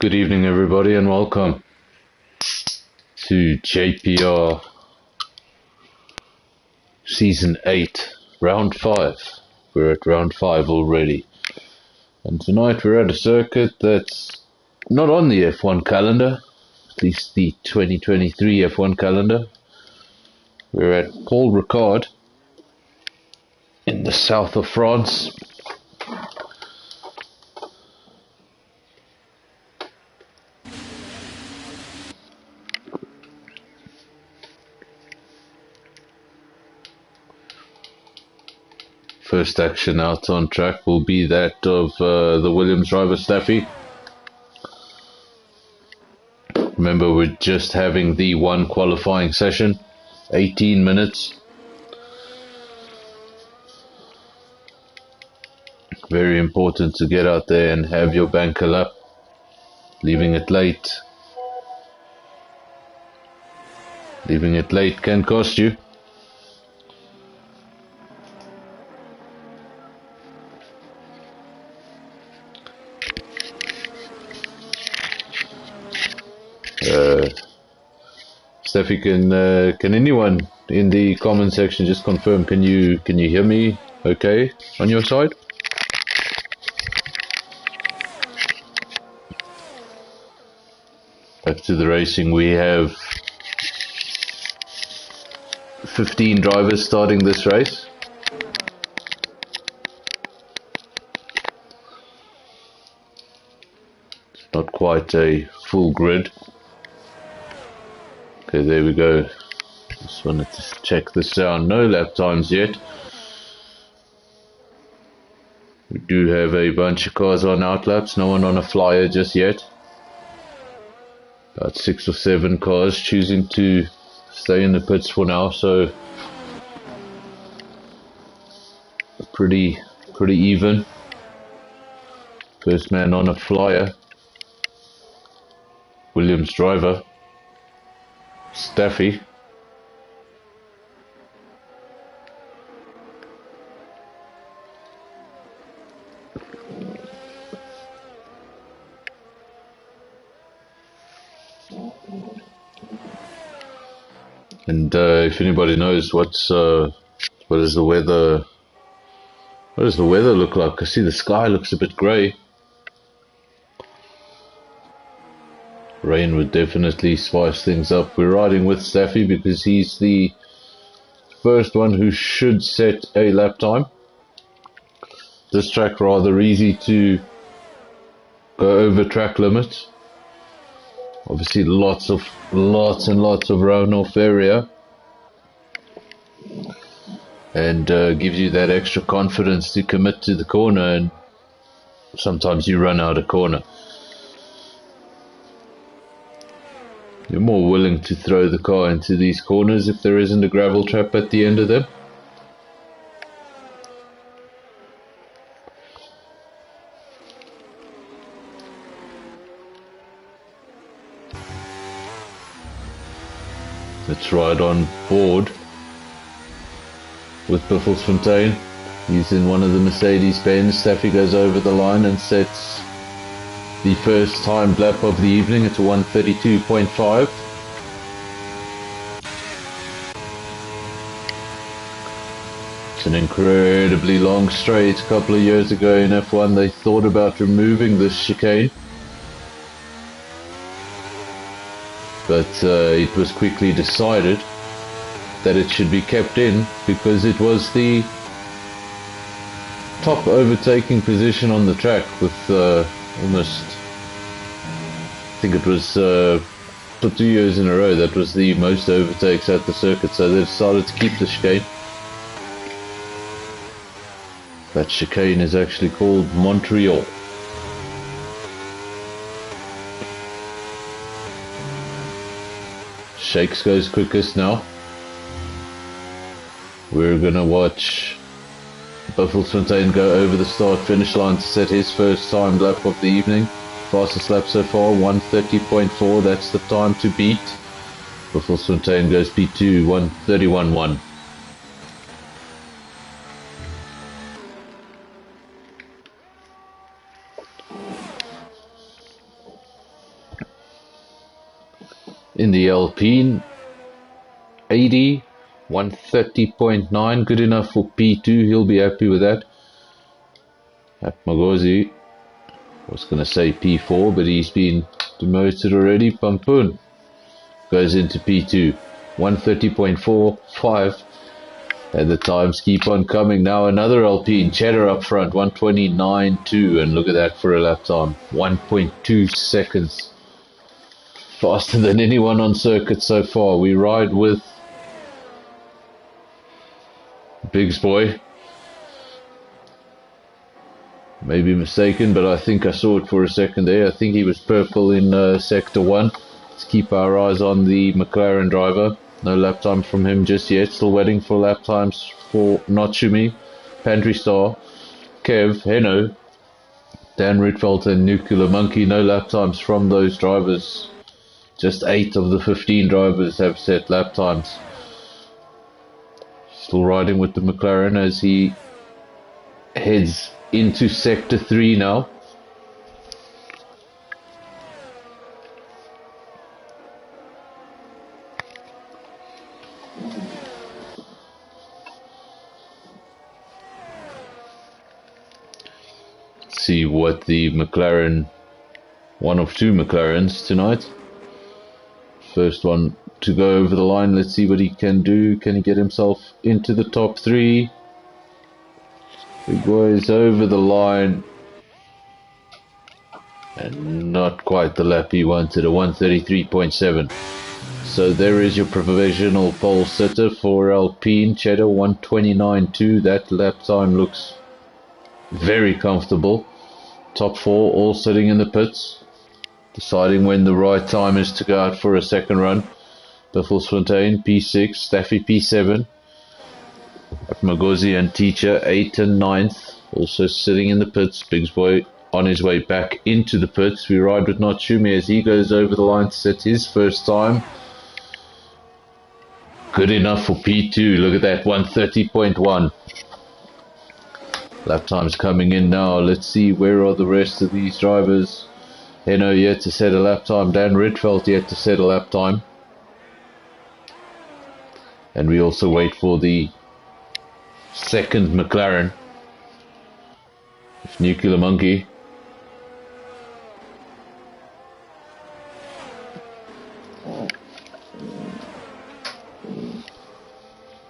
Good evening, everybody, and welcome to JPR Season 8, Round 5. We're at Round 5 already. And tonight we're at a circuit that's not on the F1 calendar, at least the 2023 F1 calendar. We're at Paul Ricard in the south of France. First action out on track will be that of the Williams driver Staffy. Remember, we're just having the one qualifying session, 18 minutes. Very important to get out there and have your banker lap. Leaving it late can cost you. Steffi, can anyone in the comment section just confirm? Can you hear me okay on your side? Back to the racing. We have 15 drivers starting this race. It's not quite a full grid. Okay, there we go. Just wanted to check this down. No lap times yet. We do have a bunch of cars on outlaps. No one on a flyer just yet. About 6 or 7 cars choosing to stay in the pits for now. So pretty even. First man on a flyer. Williams driver Staffy. And if anybody knows what does the weather look like? I see the sky looks a bit grey. Rain would definitely spice things up. We're riding with Staffy because he's the first one who should set a lap time. This track rather easy to go over track limits. Obviously lots and lots of runoff area, and gives you that extra confidence to commit to the corner, and sometimes you run out of corner. You're more willing to throw the car into these corners if there isn't a gravel trap at the end of them. Let's ride on board with Bifflesfontein. He's in one of the Mercedes-Benz. Staffy goes over the line and sets the first time lap of the evening. It's a 1:32.5. It's an incredibly long straight. A couple of years ago in F1 they thought about removing this chicane, but it was quickly decided that it should be kept in because it was the top overtaking position on the track with almost, I think it was for 2 years in a row, that was the most overtakes at the circuit, so they decided to keep the chicane. That chicane is actually called Montreal. Shakes goes quickest now. We're gonna watch Bifflesfontein go over the start finish line to set his first time lap of the evening. Fastest lap so far, 1:30.4. That's the time to beat. Bifflesfontein goes P2, 1:31.1. in the Alpine. 80, 130.9, good enough for P2. He'll be happy with that. Atmagozi was going to say P4, but he's been demoted already. Pampun goes into P2. 130.45, and the times keep on coming. Now another Alpine, Cheddar up front, 129.2, and look at that for a lap time. 1.2 seconds faster than anyone on circuit so far. We ride with Biggs Boy. Maybe mistaken, but I think I saw it for a second there. I think he was purple in sector 1. Let's keep our eyes on the McLaren driver. No lap time from him just yet. Still waiting for lap times for Natsumi, Pantry Star, Kev, Heno, Dan Rietveld and Nuclear Monkey. No lap times from those drivers. Just 8 of the 15 drivers have set lap times. Still riding with the McLaren as he heads into sector 3 now. See what the McLaren, one of 2 McLarens tonight. First one to go over the line. Let's see what he can do. Can he get himself into the top 3? Big Boy is over the line. And not quite the lap he wanted, a 133.7. So there is your provisional pole sitter for Alpine. Cheddar 129.2. That lap time looks very comfortable. Top 4 all sitting in the pits, deciding when the right time is to go out for a second run. Biffelsfontein P6, Staffy P7, Magozi and Teacher 8 and 9th, also sitting in the pits. Biggs Boy on his way back into the pits. We ride with Natsumi as he goes over the line to set his first time. Good enough for P2. Look at that, 130.1. Lap time's coming in now. Let's see, where are the rest of these drivers? Heno yet to set a lap time. Dan Rietveld yet to set a lap time. And we also wait for the second McLaren. It's Nuclear Monkey.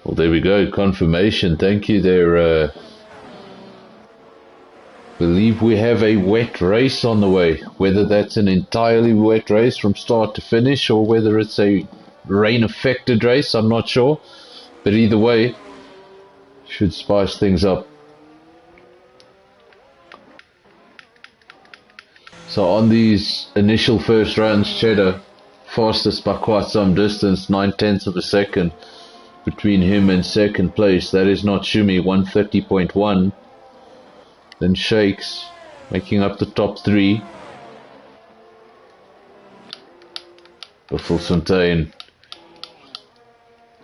Well, there we go. Confirmation. Thank you there. Believe we have a wet race on the way. Whether that's an entirely wet race from start to finish or whether it's a rain affected race, I'm not sure, but either way should spice things up. So on these initial first runs, Cheddar fastest by quite some distance, 9/10 of a second between him and second place. That is not Shumi, 130.1. Then Shakes making up the top 3. Biffelsfontein.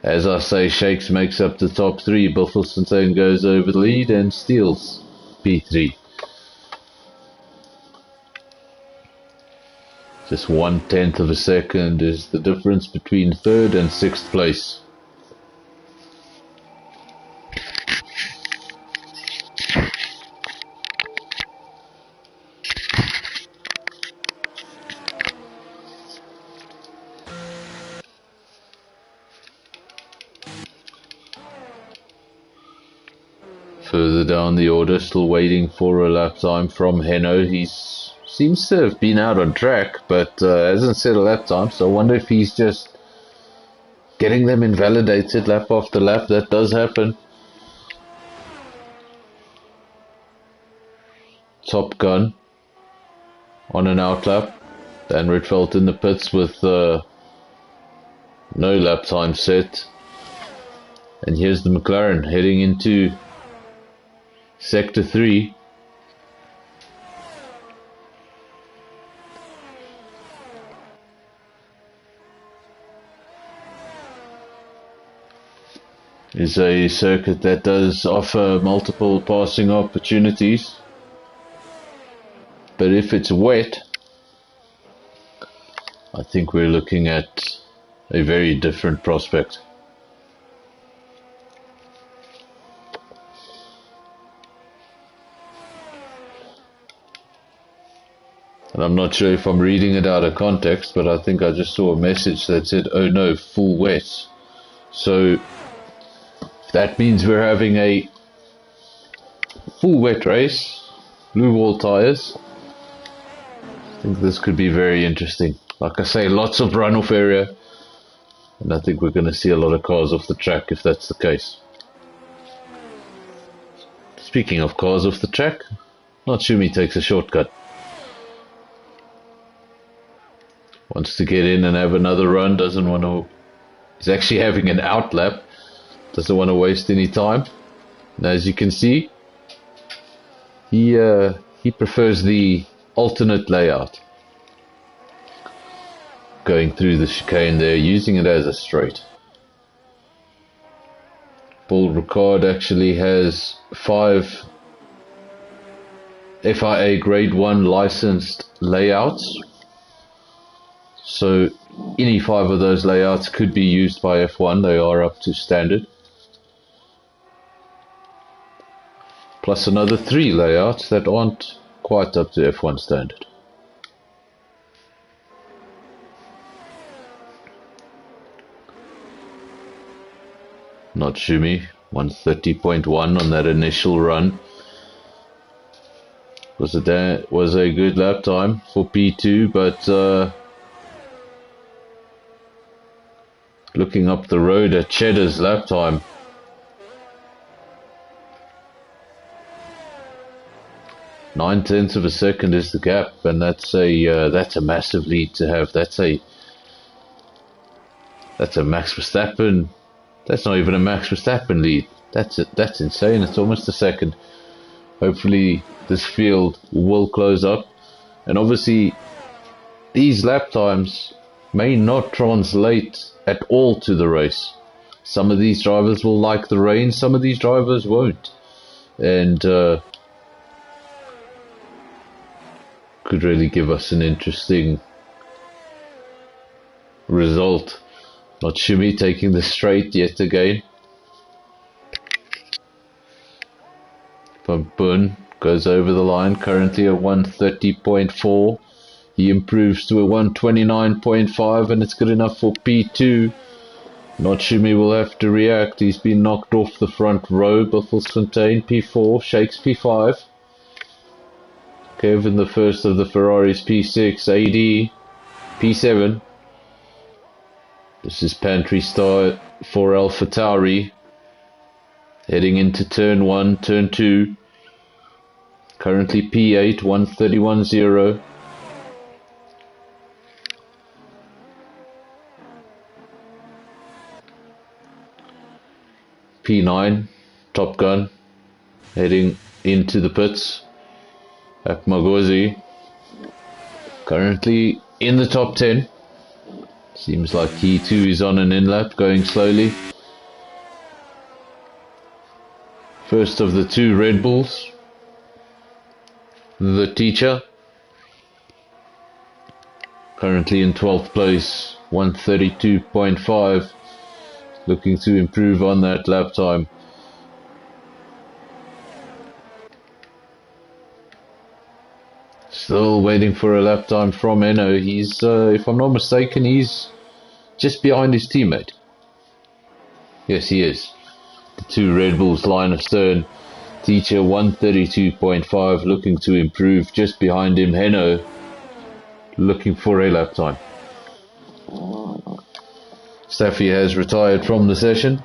As I say, Shakes makes up the top 3. Biffelsfontein goes over the lead and steals P3. Just 1/10 of a second is the difference between 3rd and 6th place. Further down the order, still waiting for a lap time from Heno. He seems to have been out on track, but hasn't set a lap time, so I wonder if he's just getting them invalidated lap after lap. That does happen. Top Gun on an out lap. Dan Rietveld in the pits with no lap time set. And here's the McLaren heading into Sector 3. Is a circuit that does offer multiple passing opportunities, but if it's wet, I think we're looking at a very different prospect. And I'm not sure if I'm reading it out of context, but I think I just saw a message that said, oh no, full wet. So that means we're having a full wet race, blue wall tires. I think this could be very interesting. Like I say, lots of runoff area, and I think we're going to see a lot of cars off the track if that's the case. Speaking of cars off the track, Natsumi takes a shortcut. Wants to get in and have another run, doesn't want to... He's actually having an out lap, doesn't want to waste any time. And as you can see, he prefers the alternate layout. Going through the chicane there, using it as a straight. Paul Ricard actually has 5 FIA Grade 1 licensed layouts. So any 5 of those layouts could be used by F1, they are up to standard. Plus another 3 layouts that aren't quite up to F1 standard. Natsumi, 130.1 on that initial run. Was a good lap time for P2, but looking up the road at Cheddar's lap time, .9 of a second is the gap, and that's a massive lead to have. That's a Max Verstappen. That's not even a Max Verstappen lead. That's insane. It's almost a second. Hopefully this field will close up, and obviously these lap times may not translate at all to the race. Some of these drivers will like the rain, some of these drivers won't, and could really give us an interesting result. Natsumi taking the straight yet again. Van Boon goes over the line, currently at 130.4. He improves to a 129.5, and it's good enough for P2. Natsumi will have to react. He's been knocked off the front row. Buffelsfontein P4, shakes P5. Kevin, the first of the Ferraris, P6. AD P7. This is Pantry Star for AlphaTauri. Heading into turn 1, turn 2. Currently P8, 131.0. P9, Top Gun, heading into the pits. Akmagozi, currently in the top 10. Seems like he too is on an in-lap, going slowly. First of the 2 Red Bulls. The Teacher, currently in 12th place, 132.5. Looking to improve on that lap time. Still waiting for a lap time from Enno. He's, if I'm not mistaken, he's just behind his teammate. Yes, he is. The 2 Red Bulls line of stern. Teacher 132.5, looking to improve. Just behind him, Enno, looking for a lap time. Staffy has retired from the session.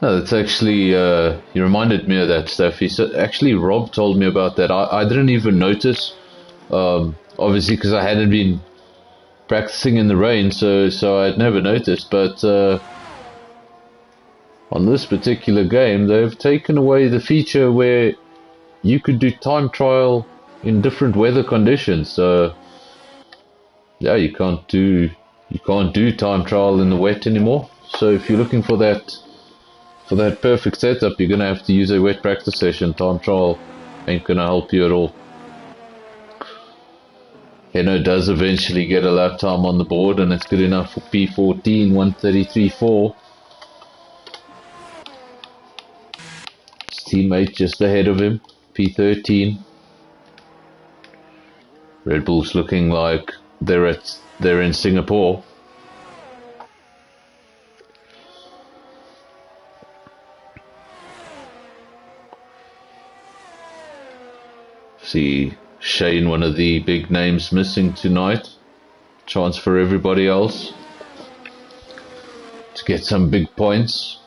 No, that's actually, you reminded me of that, Staffy. So actually, Rob told me about that. I didn't even notice, obviously, because I hadn't been practicing in the rain, so I'd never noticed. But on this particular game, they've taken away the feature where you could do time trial in different weather conditions. So yeah, you can't do time trial in the wet anymore. So if you're looking for that For that perfect setup, you're going to have to use a wet practice session. Time trial ain't going to help you at all. Heno does eventually get a lap time on the board, and it's good enough for P14, 133.4. His teammate just ahead of him, P13. Red Bull's looking like they're in Singapore. See Shane, one of the big names, missing tonight. Chance for everybody else to get some big points.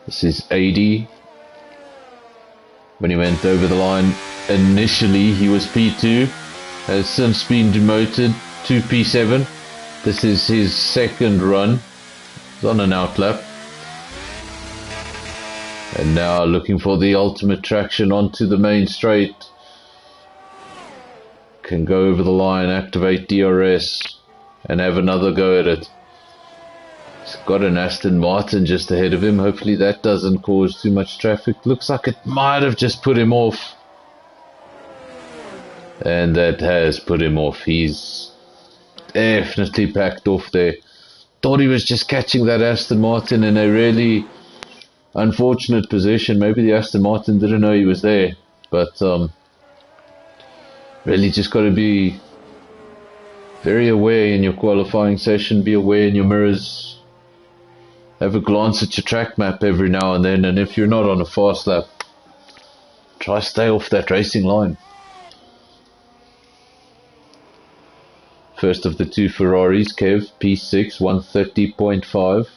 This is AD. When he went over the line initially, he was P2, has since been demoted to P7. This is his second run. He's on an outlap. And now looking for the ultimate traction onto the main straight. Can go over the line, activate DRS, and have another go at it. He's got an Aston Martin just ahead of him. Hopefully that doesn't cause too much traffic. Looks like it might have just put him off. And that has put him off. He's definitely packed off there. Thought he was just catching that Aston Martin in a really unfortunate position. Maybe the Aston Martin didn't know he was there. But really just got to be very aware in your qualifying session. Be aware in your mirrors. Have a glance at your track map every now and then. And if you're not on a fast lap, try stay off that racing line. First of the two Ferraris, Kev, P6, 130.5.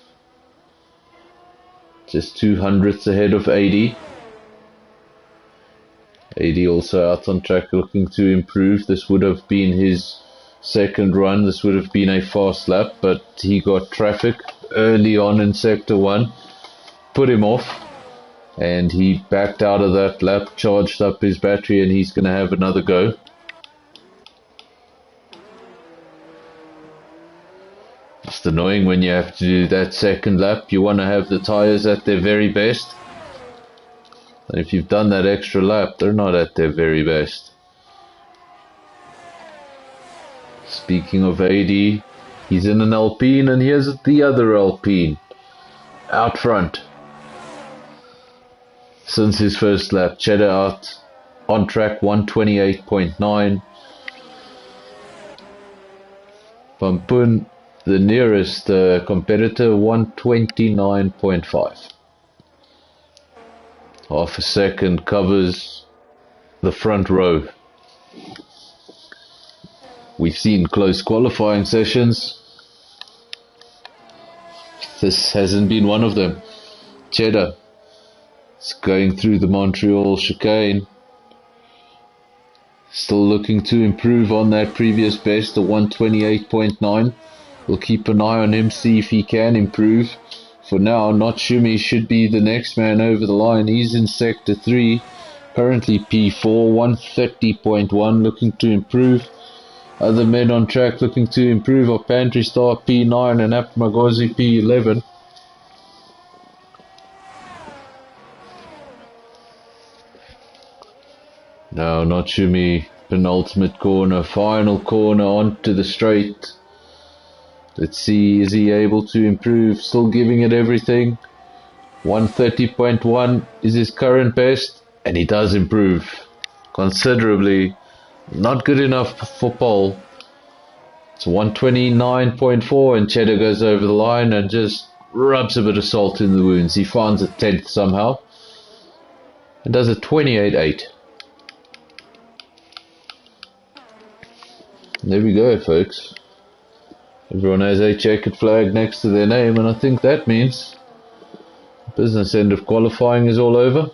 Just 200ths ahead of 80. 80 also out on track looking to improve. This would have been his second run. This would have been a fast lap, but he got traffic early on in Sector 1. Put him off. And he backed out of that lap, charged up his battery, and he's going to have another go. It's annoying when you have to do that second lap. You want to have the tyres at their very best. And if you've done that extra lap, they're not at their very best. Speaking of AD, he's in an Alpine, and here's the other Alpine. Out front. Since his first lap, Cheddar out on track 128.9. Pampun, the nearest competitor, 129.5. Half a second covers the front row. We've seen close qualifying sessions. This hasn't been one of them. Cheddar is going through the Montreal chicane. Still looking to improve on that previous best, the 128.9. We'll keep an eye on him, see if he can improve. For now, Notsumi should be the next man over the line. He's in Sector 3, currently P4, 130.1, looking to improve. Other men on track looking to improve are Pantry Star P9 and Apmagozi P11. Now Notsumi, penultimate corner, final corner onto the straight. Let's see, is he able to improve? Still giving it everything. 130.1 is his current best, and he does improve considerably. Not good enough for pole. It's 129.4, and Cheddar goes over the line and just rubs a bit of salt in the wounds. He finds a 10th somehow and does a 28.8. There we go, folks. Everyone has a checkered flag next to their name, and I think that means the business end of qualifying is all over.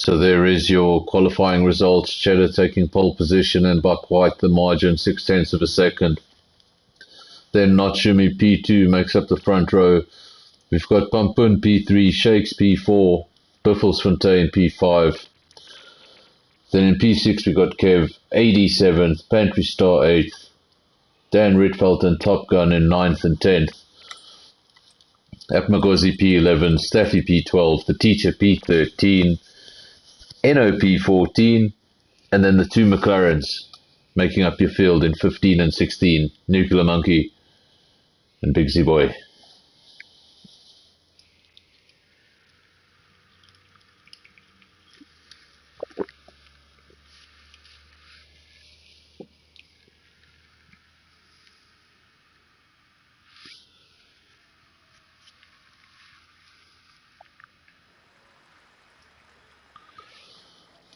So there is your qualifying results. Cheddar taking pole position and by quite the margin, 0.6 of a second. Then Natsumi P2 makes up the front row. We've got Pampun P3, Shakes P4, Buffelsfontein P5. Then in P6 we've got Kev 87th, Pantry Star 8th, Dan Ritfeld and Top Gun in 9th and 10th. Apmagozi P11, Staffy P12, The Teacher P13, Eno P14, and then the two McLarens making up your field in 15 and 16, Nuclear Monkey and Bigsy Boy.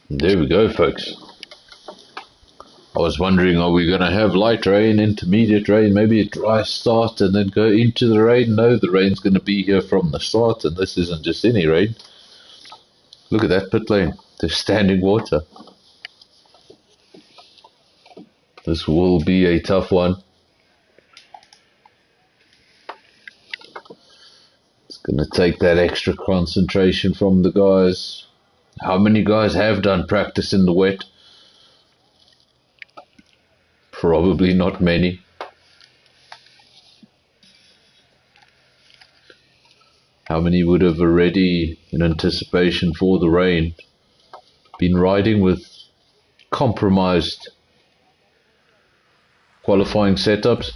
There we go, folks. I was wondering, are we going to have light rain, intermediate rain, maybe a dry start and then go into the rain? No, the rain's going to be here from the start, and this isn't just any rain. Look at that pit lane. There's standing water. This will be a tough one. It's going to take that extra concentration from the guys. How many guys have done practice in the wet? Probably not many. How many would have already, in anticipation for the rain, been riding with compromised qualifying setups?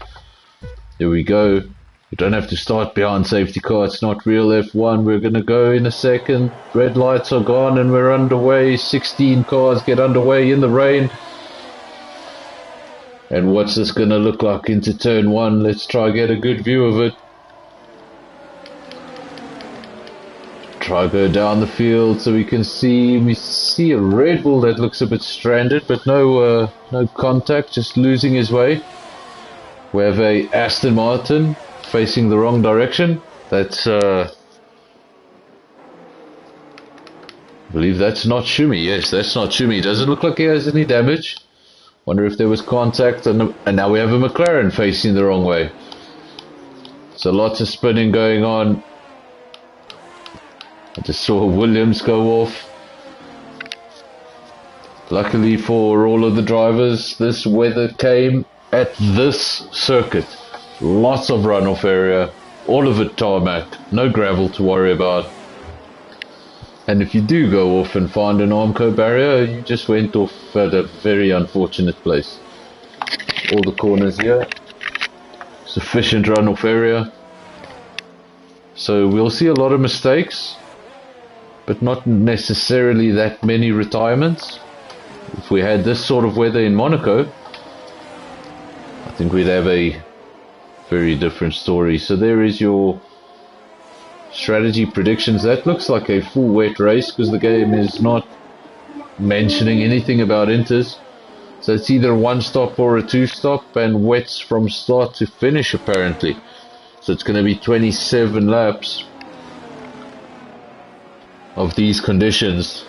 There we go. You don't have to start behind safety car. It's not real F1. We're going to go in a second. Red lights are gone and we're underway. 16 cars get underway in the rain. And what's this going to look like into turn one? Let's try get a good view of it. Try go down the field so we can see. We see a Red Bull that looks a bit stranded, but no contact, just losing his way. We have a Aston Martin facing the wrong direction. That's I believe that's not Shumi. Yes, that's not Shumi. Doesn't look like he has any damage. Wonder if there was contact, and now we have a McLaren facing the wrong way. So lots of spinning going on. I just saw Williams go off. Luckily for all of the drivers, this weather came at this circuit. Lots of runoff area, all of it tarmac, no gravel to worry about. And if you do go off and find an Armco barrier, you just went off at a very unfortunate place. All the corners here, sufficient runoff area. So we'll see a lot of mistakes, but not necessarily that many retirements. If we had this sort of weather in Monaco, I think we'd have a very different story. So there is your strategy predictions. That looks like a full wet race because the game is not mentioning anything about inters. So it's either a one stop or a two stop, and wets from start to finish apparently. So it's going to be 27 laps of these conditions.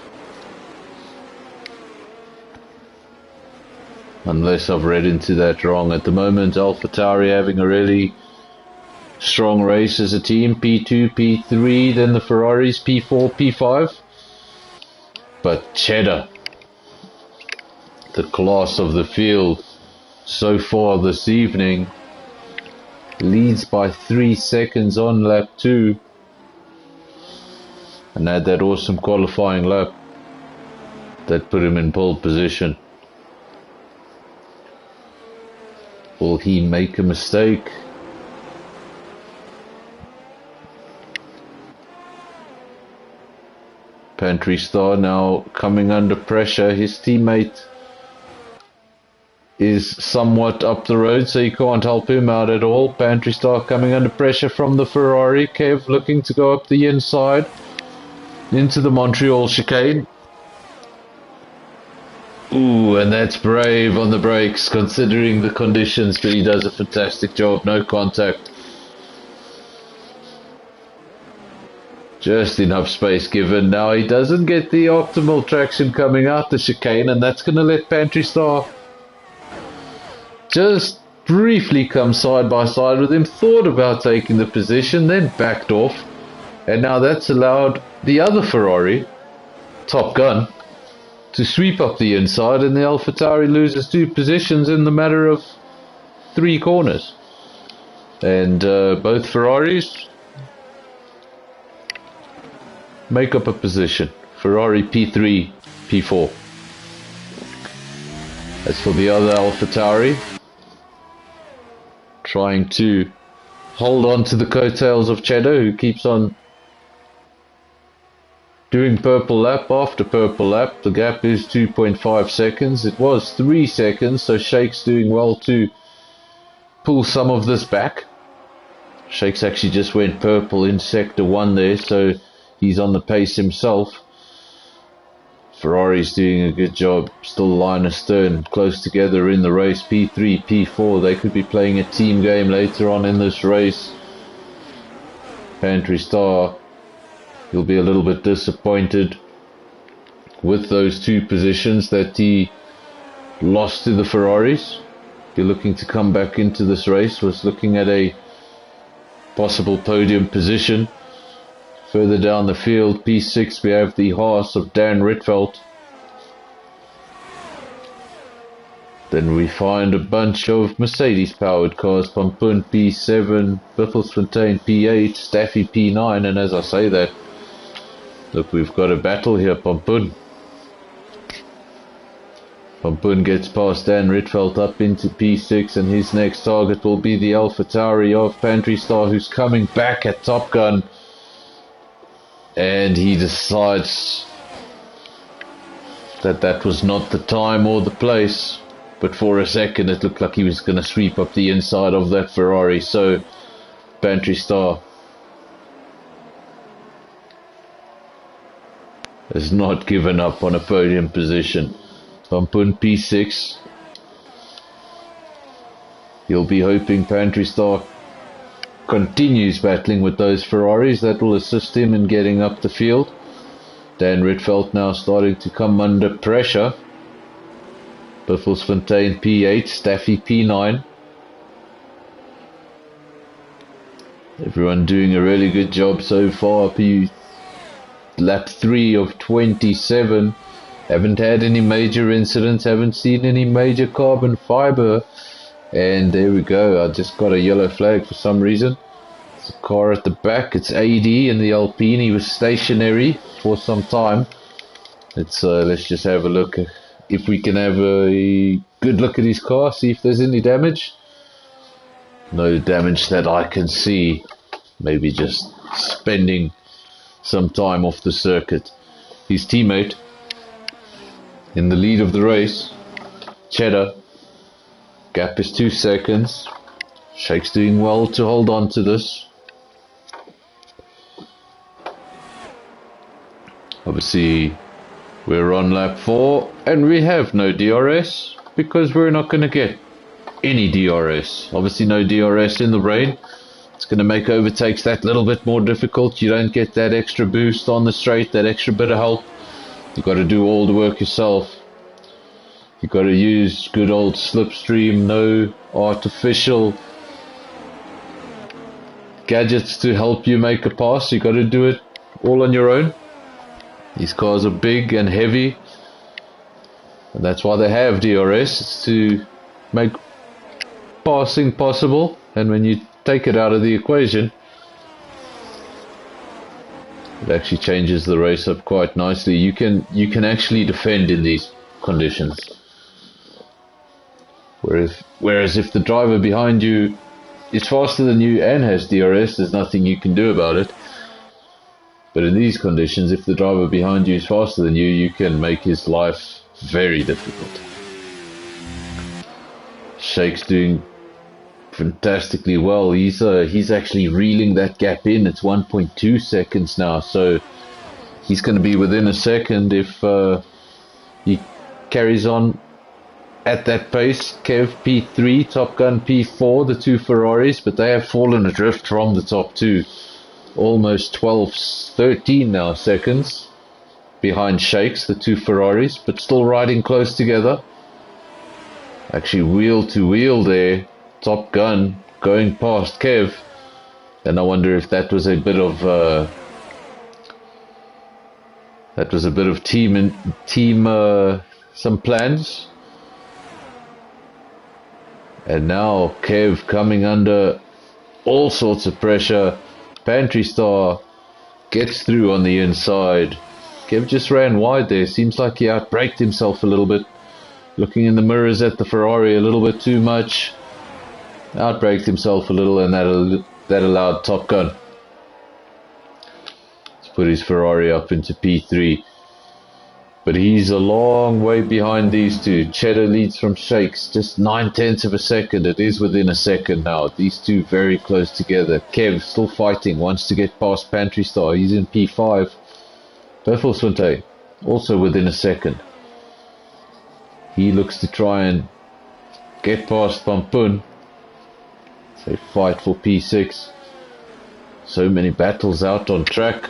Unless I've read into that wrong. At the moment, AlphaTauri having a really strong race as a team. P2, P3, then the Ferraris, P4, P5. But Cheddar, the class of the field so far this evening, leads by 3 seconds on lap 2. And had that awesome qualifying lap that put him in pole position. Will he make a mistake? Pantry Star now coming under pressure. His teammate is somewhat up the road, so you can't help him out at all. Pantry Star coming under pressure from the Ferrari. Kev looking to go up the inside into the Montreal chicane. Ooh, and that's brave on the brakes considering the conditions, but he does a fantastic job. No contact. Just enough space given. Now he doesn't get the optimal traction coming out the chicane, and that's going to let Pantry Star just briefly come side by side with him. Thought about taking the position, then backed off. And now that's allowed the other Ferrari, Top Gun, to sweep up the inside, and the AlphaTauri loses 2 positions in the matter of 3 corners. And both Ferraris make up a position. Ferrari P3, P4. As for the other AlphaTauri, trying to hold on to the coattails of Cheddar, who keeps on doing purple lap after purple lap. The gap is 2.5 seconds. It was 3 seconds, so Shake's doing well to pull some of this back. Shake's actually just went purple in sector 1 there, so he's on the pace himself. Ferrari's doing a good job. Still line astern, close together in the race. P3, P4, they could be playing a team game later on in this race. Pantry Star, he'll be a little bit disappointed with those 2 positions that he lost to the Ferraris. Be looking to come back into this race, was looking at a possible podium position. Further down the field, P6, we have the Haas of Dan Rietveld. Then we find a bunch of Mercedes-powered cars. Pompoen P7, Biffelsfontein P8, Staffy P9, and as I say that, look, we've got a battle here. Pompoen gets past Dan Rietveld up into P6, and his next target will be the AlphaTauri of Pantry Star, who's coming back at Top Gun. And he decides that that was not the time or the place, but for a second it looked like he was going to sweep up the inside of that Ferrari. So Pantry Star has not given up on a podium position. Pompoen P6, he'll be hoping Pantry Star continues battling with those Ferraris. That will assist him in getting up the field. Dan Rietveld now starting to come under pressure. Biffelsfontein P8, Staffy P9. Everyone doing a really good job so far. Lap 3 of 27. Haven't had any major incidents, haven't seen any major carbon fiber. And there we go, I just got a yellow flag for some reason. It's a car at the back, it's AD in the Alpine. He was stationary for some time. Let's just have a look if we can have a good look at his car, see if there's any damage. No damage that I can see. Maybe just spending some time off the circuit. His teammate in the lead of the race, Cheddar. Gap is 2 seconds. Shake's doing well to hold on to this. Obviously, we're on lap 4 and we have no DRS because we're not going to get any DRS. Obviously, no DRS in the rain. It's going to make overtakes that little bit more difficult. You don't get that extra boost on the straight, that extra bit of help. You've got to do all the work yourself. You've got to use good old slipstream, no artificial gadgets to help you make a pass. You've got to do it all on your own. These cars are big and heavy, and that's why they have DRS. It's to make passing possible, and when you take it out of the equation, it actually changes the race up quite nicely. You can actually defend in these conditions. Whereas if the driver behind you is faster than you and has DRS, there's nothing you can do about it. But in these conditions, if the driver behind you is faster than you, you can make his life very difficult. Shake's doing fantastically well. He's actually reeling that gap in. It's 1.2 seconds now, so he's going to be within a second if he carries on at that pace. Kev P3, Top Gun P4, the 2 Ferraris, but they have fallen adrift from the top 2. almost 12, 13 now seconds behind Shakes, the two Ferraris, but still riding close together. Actually wheel to wheel there, Top Gun going past Kev, and I wonder if that was a bit of some plans. And now Kev coming under all sorts of pressure. Pantry Star gets through on the inside. Kev just ran wide there. Seems like he outbraked himself a little bit. Looking in the mirrors at the Ferrari a little bit too much. Outbraked himself a little, and that allowed Top Gun to put his Ferrari up into P3. But he's a long way behind these two. Cheddar leads from Shakes, just 9/10 of a second. It is within a second now. These two very close together. Kev still fighting, wants to get past Pantry Star. He's in P5. Befelswinte also within a second. He looks to try and get past Pampun. They fight for P6. So many battles out on track.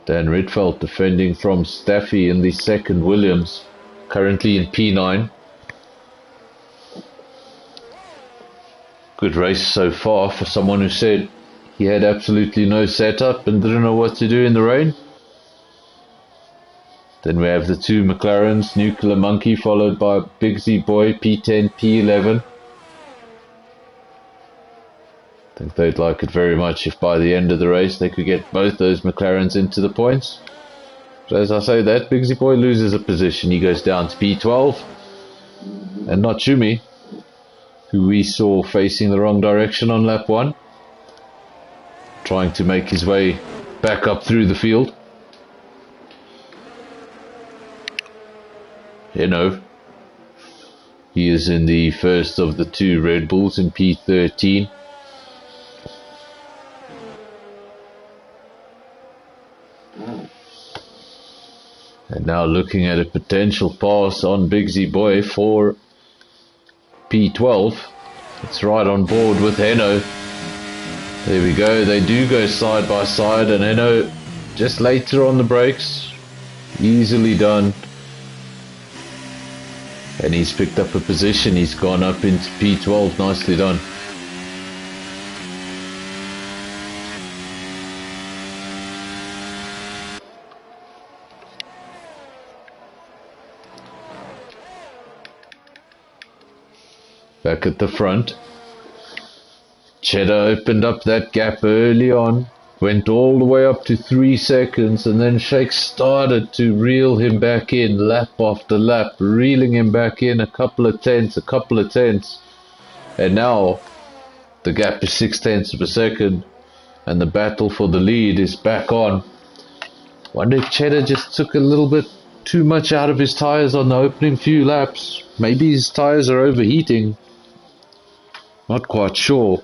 Dan Ridfeld defending from Staffy in the second Williams, currently in P9. Good race so far for someone who said he had absolutely no setup and didn't know what to do in the rain. Then we have the two McLarens, Nuclear Monkey followed by Big Z Boy, P10, P11. I think they'd like it very much if by the end of the race they could get both those McLarens into the points. So as I say that, Big Z Boy loses a position. He goes down to P12. And not Shumi, who we saw facing the wrong direction on lap 1, trying to make his way back up through the field. He is in the first of the two Red Bulls in P13. And now looking at a potential pass on Big Z Boy for P12. It's right on board with Heno. There we go. They do go side by side, and Heno just later on the brakes. Easily done. And he's picked up a position. He's gone up into P12. Nicely done. Back at the front, Cheddar opened up that gap early on, went all the way up to 3 seconds, and then Shake started to reel him back in lap after lap, reeling him back in a couple of tenths, and now the gap is 6/10 of a second, and the battle for the lead is back on. Wonder if Cheddar just took a little bit too much out of his tires on the opening few laps. Maybe his tires are overheating. Not quite sure,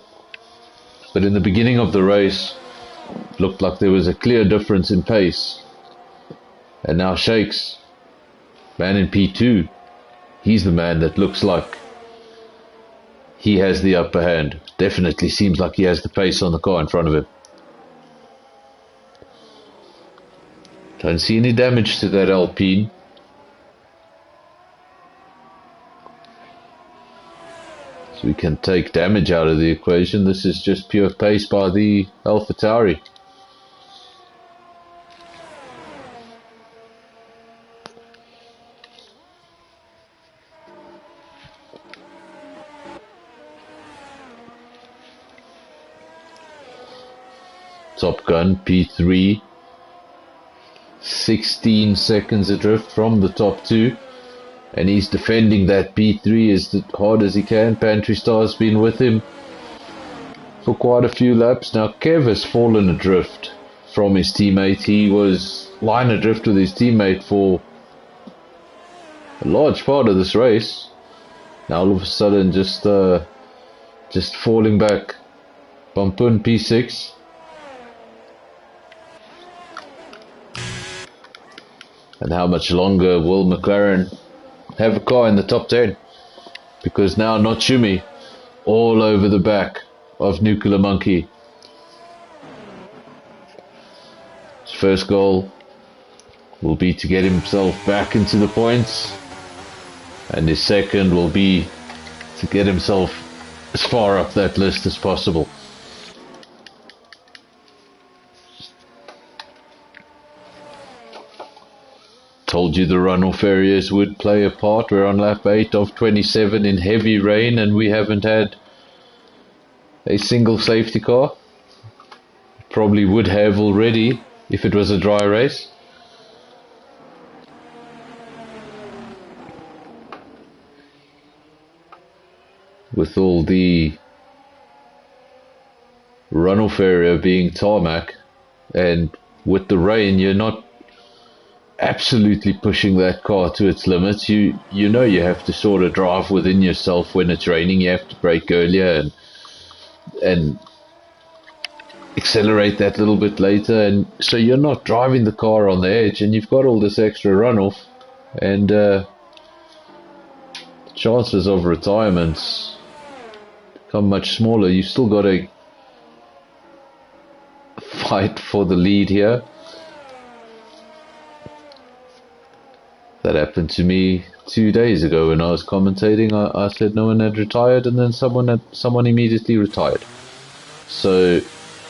but in the beginning of the race, looked like there was a clear difference in pace. And now Shakes, man in P2, he's the man that looks like he has the upper hand. Definitely seems like he has the pace on the car in front of him. Don't see any damage to that Alpine. So we can take damage out of the equation. This is just pure pace by the AlphaTauri. Top Gun P3, 16 seconds adrift from the top two. And he's defending that P3 as hard as he can. Pantry Star's been with him for quite a few laps. Now Kev has fallen adrift from his teammate. He was line adrift with his teammate for a large part of this race. Now all of a sudden just falling back. Pampun P6. And how much longer will McLaren have a car in the top 10? Because now Notsumi all over the back of Nuclear Monkey. First goal will be to get himself back into the points, and his second will be to get himself as far up that list as possible. Told you the runoff areas would play a part. We're on lap 8 of 27 in heavy rain, and we haven't had a single safety car. Probably would have already if it was a dry race. With all the runoff area being tarmac, and with the rain, you're not absolutely pushing that car to its limits. You know you have to sort of drive within yourself. When it's raining, you have to brake earlier and accelerate that little bit later, and so you're not driving the car on the edge, and you've got all this extra runoff, and chances of retirements become much smaller. You've still got to fight for the lead here. That happened to me 2 days ago when I was commentating. I said no one had retired, and then someone immediately retired. So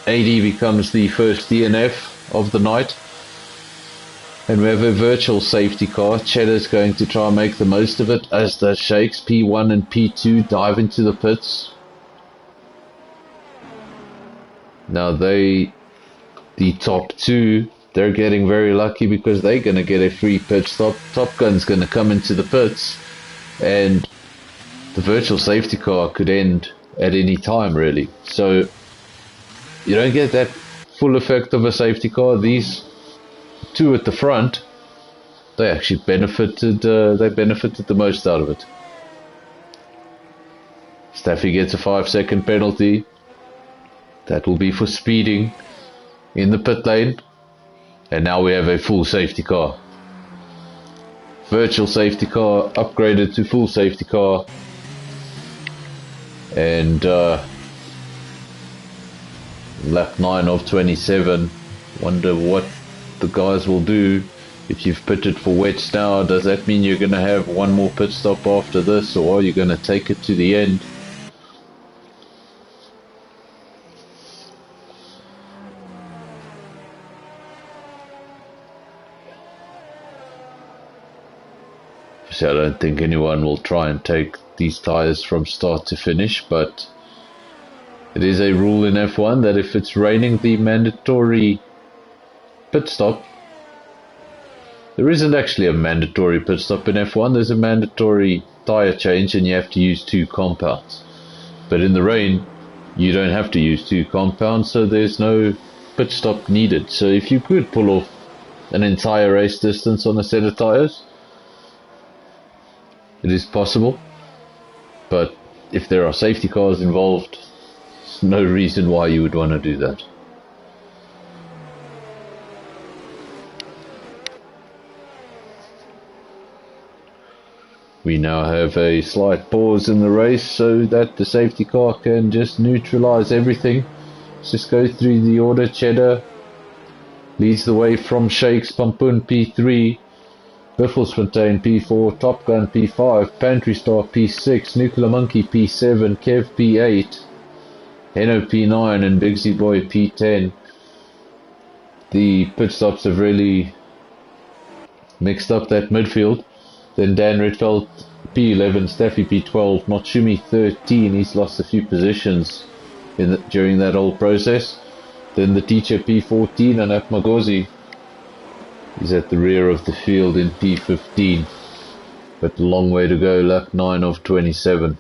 AD becomes the first DNF of the night, and we have a virtual safety car. Cheddar's going to try and make the most of it, as does Shakes. P1 and P2 dive into the pits. Now the top two, they're getting very lucky because they're going to get a free pit stop. Top Gun's going to come into the pits, and the virtual safety car could end at any time, really. So you don't get that full effect of a safety car. These two at the front, they actually benefited. They benefited the most out of it. Staffy gets a 5-second penalty. That will be for speeding in the pit lane. And now we have a full safety car. Virtual safety car upgraded to full safety car. And lap 9 of 27. Wonder what the guys will do. If you've pitted for wets now, does that mean you're going to have one more pit stop after this, or are you going to take it to the end? So I don't think anyone will try and take these tyres from start to finish, but it is a rule in F1 that if it's raining, the mandatory pit stop. There isn't actually a mandatory pit stop in F1, there's a mandatory tyre change and you have to use 2 compounds. But in the rain, you don't have to use 2 compounds, so there's no pit stop needed. So if you could pull off an entire race distance on a set of tyres, it is possible, but if there are safety cars involved, there's no reason why you would want to do that. We now have a slight pause in the race so that the safety car can just neutralize everything. Let's just go through the order. Cheddar leads the way from Shakes, Pampoen P3, Bifflesfontein P4, Top Gun P5, Pantry Star P6, Nuclear Monkey P7, Kev P8, Heno P9 and Bigsy Boy P10. The pit stops have really mixed up that midfield. Then Dan Redfeld P11, Staffy P12, Notsumi 13, he's lost a few positions during that whole process. Then the teacher P14 and Atmagozi is at the rear of the field in P15, but a long way to go, lap 9 of 27.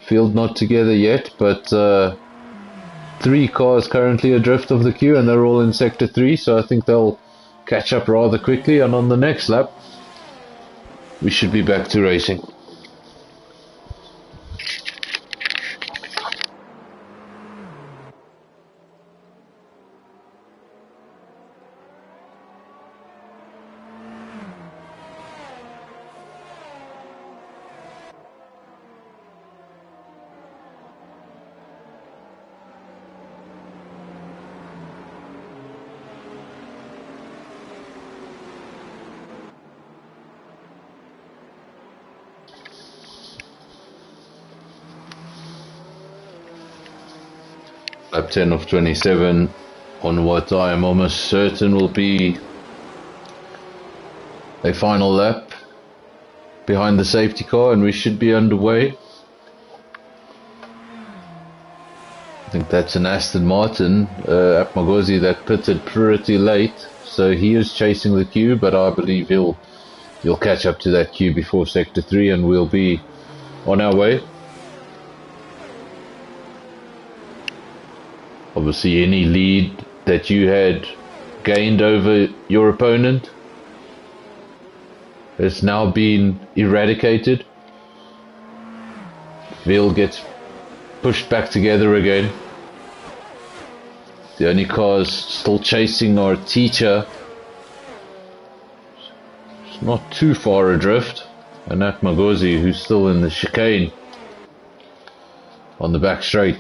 Field not together yet, but 3 cars currently adrift of the queue and they're all in sector 3, so I think they'll catch up rather quickly, and on the next lap we should be back to racing. Lap 10 of 27 on what I am almost certain will be a final lap behind the safety car, and we should be underway. I think that's an Aston Martin, Atmagosi, that pitted pretty late, so he is chasing the queue, but I believe he'll catch up to that queue before sector 3 and we'll be on our way. Obviously any lead that you had gained over your opponent has now been eradicated. Veal gets pushed back together again. The only cars still chasing our teacher. It's not too far adrift. And Atmagosi, who's still in the chicane on the back straight,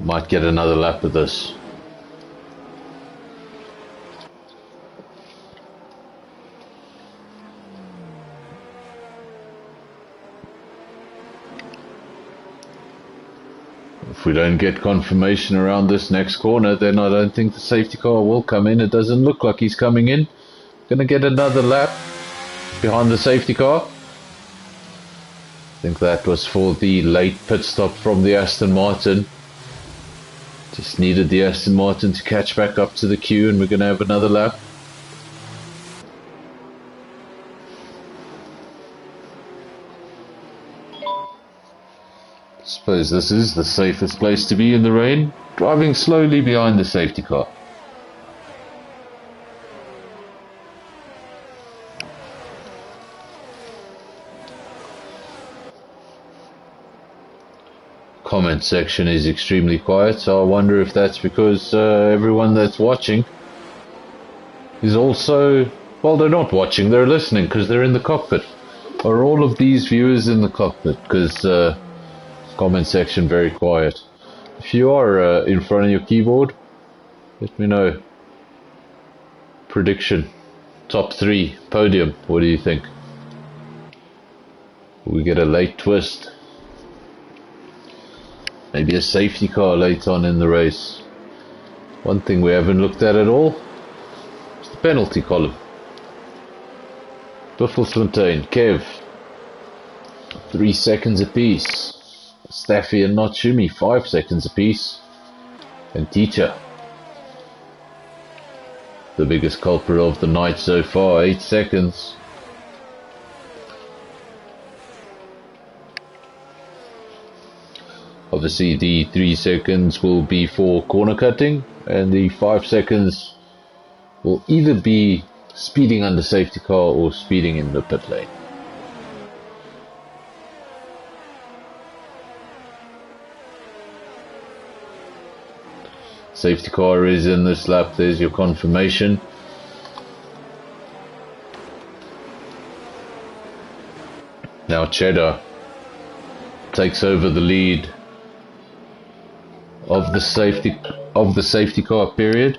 might get another lap of this. If we don't get confirmation around this next corner, then I don't think the safety car will come in. It doesn't look like he's coming in. Gonna get another lap behind the safety car. I think that was for the late pit stop from the Aston Martin. Just needed the Aston Martin to catch back up to the queue, and we're gonna have another lap. I suppose this is the safest place to be in the rain, driving slowly behind the safety car. Comment section is extremely quiet, so I wonder if that's because everyone that's watching is also, well, they're not watching, they're listening because they're in the cockpit. Are all of these viewers in the cockpit? Because comment section very quiet. If you are in front of your keyboard, let me know. Prediction, top 3, podium, what do you think? We get a late twist, maybe a safety car late on in the race. One thing we haven't looked at all is the penalty column. Buffelsfontein, Kev, 3 seconds apiece. Staffy and Notsumi, 5 seconds apiece. And Teacher, the biggest culprit of the night so far, 8 seconds. Obviously the 3 seconds will be for corner cutting, and the 5 seconds will either be speeding under safety car or speeding in the pit lane. Safety car is in this lap, there's your confirmation. Now Cheddar takes over the lead of the safety car period.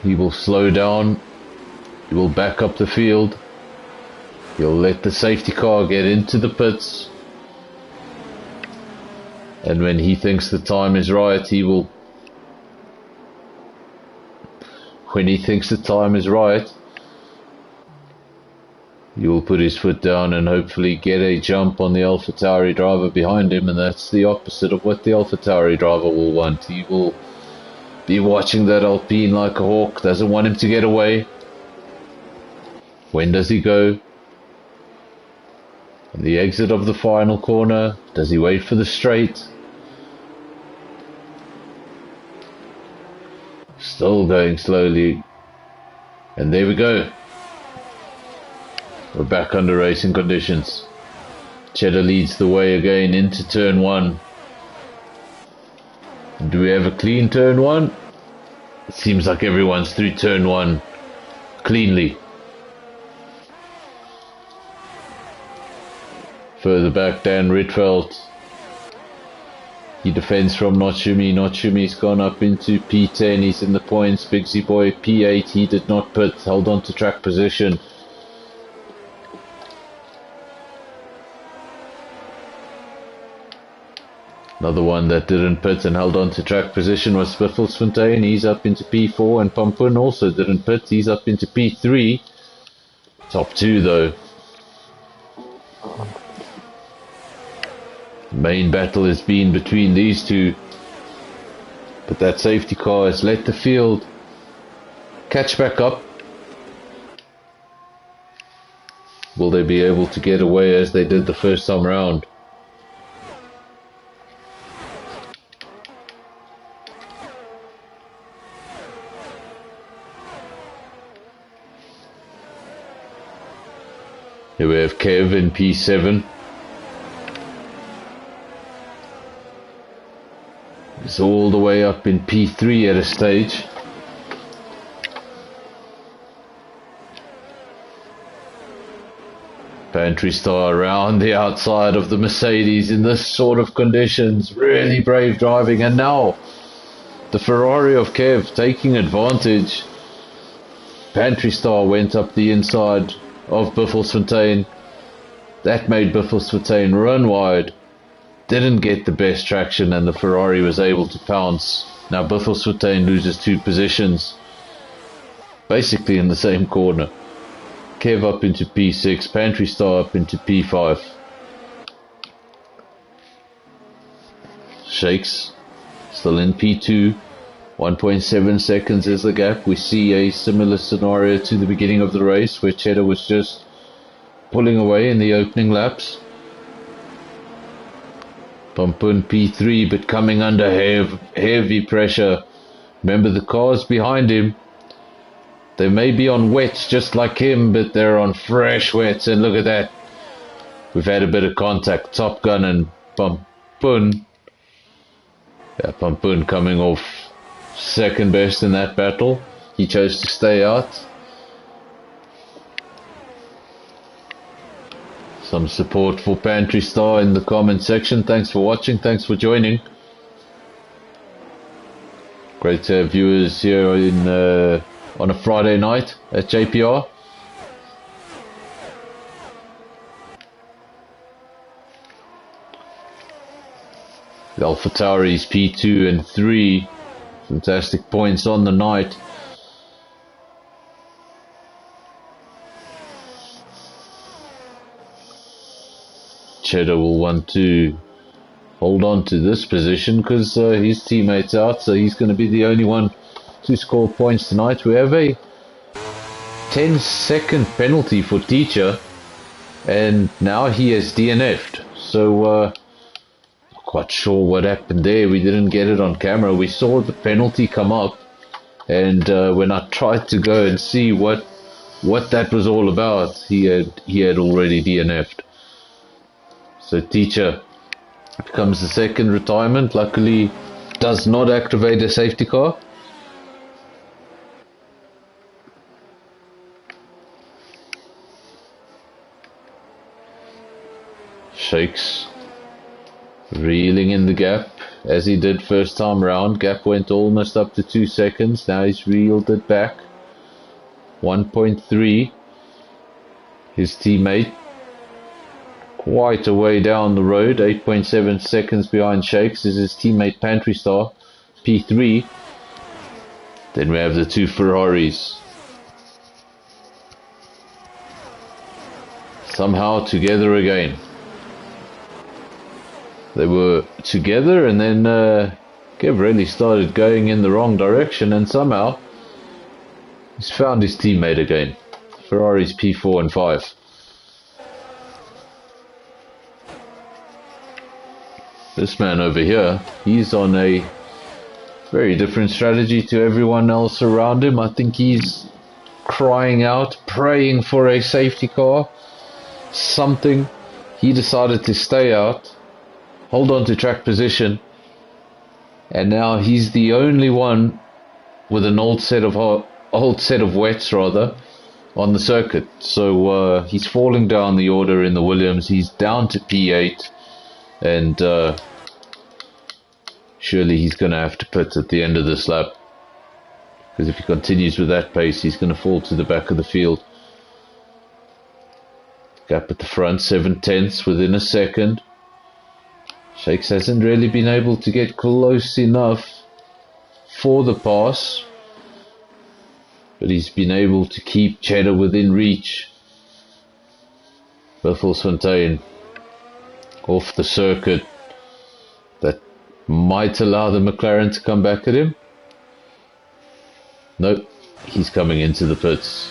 He will slow down, he will back up the field, he'll let the safety car get into the pits, and when he thinks the time is right, he will put his foot down and hopefully get a jump on the AlphaTauri driver behind him, and that's the opposite of what the AlphaTauri driver will want. He will be watching that Alpine like a hawk, doesn't want him to get away. When does he go? On the exit of the final corner, does he wait for the straight? Still going slowly, and there we go. We're back under racing conditions. Cheddar leads the way again into turn 1. Do we have a clean turn 1? It seems like everyone's through turn 1 cleanly. Further back, Dan Ritfeldt. He defends from Notsumi. Notsumi's gone up into P10. He's in the points. Bigsy Boy P8. He did not pit. Held on to track position. Another one that didn't pit and held on to track position was Biffelsfontein. He's up into P4, and Pampun also didn't pit. He's up into P3. Top two though. The main battle has been between these two, but that safety car has let the field catch back up. Will they be able to get away as they did the first time round? Here we have Kev in P7. He's all the way up in P3 at a stage. Pantry Star around the outside of the Mercedes in this sort of conditions. Really brave driving, and now the Ferrari of Kev taking advantage. Pantry Star went up the inside of Biffelsfontein. That made Biffelsfontein run wide. Didn't get the best traction, and the Ferrari was able to pounce. Now Biffelsfontein loses 2 positions, basically in the same corner. Kev up into P6, Pantry Star up into P5. Shakes still in P2. 1.7 seconds is the gap. We see a similar scenario to the beginning of the race, where Cheddar was just pulling away in the opening laps. Pampun P3, but coming under heavy pressure. Remember, the cars behind him, they may be on wets just like him, but they're on fresh wets, and look at that. We've had a bit of contact. Top Gun and Pampun. Yeah, Pampun coming off second best in that battle. He chose to stay out. Some support for Pantry Star in the comment section. Thanks for watching. Thanks for joining. Great to have viewers here on a Friday night at JPR. The AlphaTauris P2 and 3. Fantastic points on the night. Cheddar will want to hold on to this position because his teammate's out, so he's going to be the only one to score points tonight. We have a 10-second penalty for Teacher, and now he has DNF'd. So not quite sure what happened there. We didn't get it on camera. We saw the penalty come up, and when I tried to go and see what that was all about, he had already DNF'd. So Teacher becomes the second retirement. Luckily, does not activate a safety car. Shakes reeling in the gap as he did first time round. Gap went almost up to 2 seconds. Now he's reeled it back. 1.3. His teammate quite a way down the road. 8.7 seconds behind Shakes is his teammate Pantry Star, P3. Then we have the 2 Ferraris. Somehow together again. They were together, and then Kev really started going in the wrong direction, and somehow he's found his teammate again. Ferraris P4 and 5. This man over here, he's on a very different strategy to everyone else around him. I think he's crying out, praying for a safety car, something. He decided to stay out, hold on to track position, and now he's the only one with an old set of wets rather on the circuit. So he's falling down the order in the Williams. He's down to P8, and surely he's going to have to pit at the end of this lap, because if he continues with that pace, he's going to fall to the back of the field. Gap at the front, 7/10 within a second. Shakes hasn't really been able to get close enough for the pass, but he's been able to keep Cheddar within reach. Buffelsfontein off the circuit. That might allow the McLaren to come back at him. Nope, he's coming into the pits.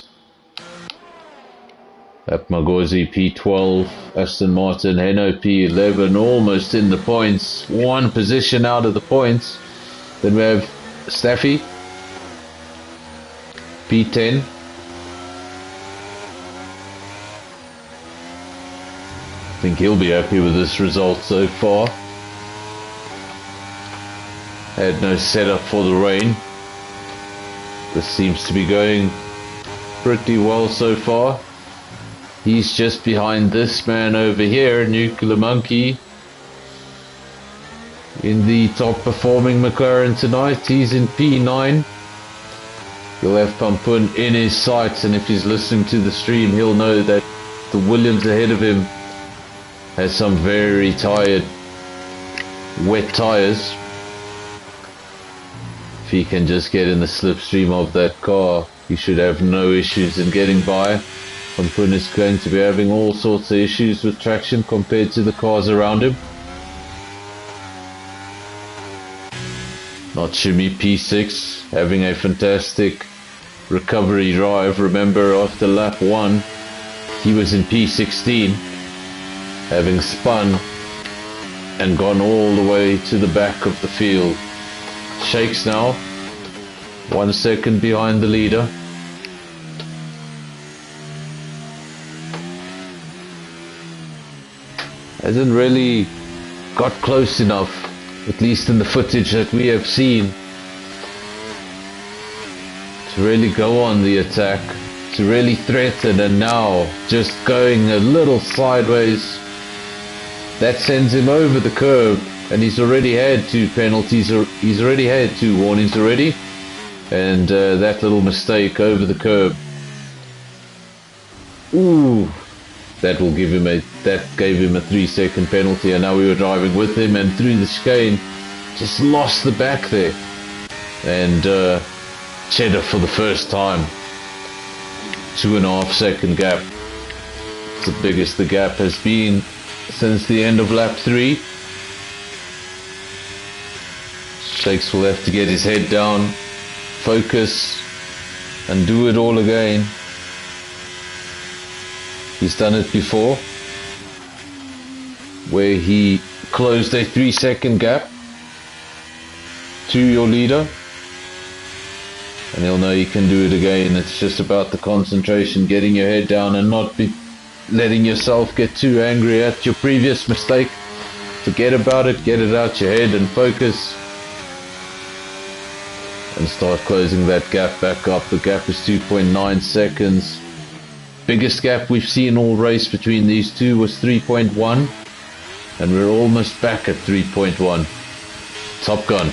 Apmagozi P12, Aston Martin, Heno P11, almost in the points. One position out of the points. Then we have Staffy, P10. I think he'll be happy with this result so far. Had no setup for the rain. This seems to be going pretty well so far. He's just behind this man over here, Nuclear Monkey, in the top performing McLaren tonight. He's in P9. He'll have Pampun in his sights, and if he's listening to the stream, he'll know that the Williams ahead of him has some very tired, wet tires. If he can just get in the slipstream of that car, he should have no issues in getting by. Pampun is going to be having all sorts of issues with traction compared to the cars around him. Natsumi P6 having a fantastic recovery drive. Remember, after lap 1 he was in P16, having spun and gone all the way to the back of the field. Shakes now 1 second behind the leader. Hasn't really got close enough, at least in the footage that we have seen, to really go on the attack, to really threaten, and now just going a little sideways. That sends him over the curb, and he's already had 2 penalties, he's already had 2 warnings already, and that little mistake over the curb. Ooh. That gave him a 3-second penalty, and now we were driving with him, and through the chicane just lost the back there. And Cheddar for the first time, 2.5 second gap. It's the biggest the gap has been since the end of lap 3. Shakes will have to get his head down, focus, and do it all again. He's done it before, where he closed a 3-second gap to your leader, and he'll know he can do it again. It's just about the concentration, getting your head down and not letting yourself get too angry at your previous mistake. Forget about it, get it out your head and focus, and start closing that gap back up. The gap is 2.9 seconds. Biggest gap we've seen all race between these two was 3.1, and we're almost back at 3.1. Top Gun.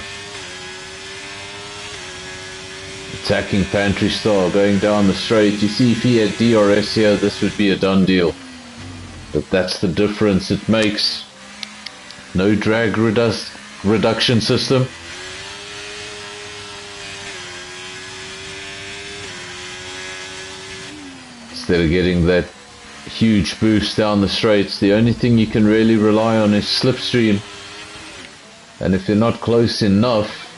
Attacking Pantry Star, going down the straight. You see, if he had DRS here, this would be a done deal. But that's the difference it makes. No drag reduction system. Instead of getting that huge boost down the straights, the only thing you can really rely on is slipstream. And if you're not close enough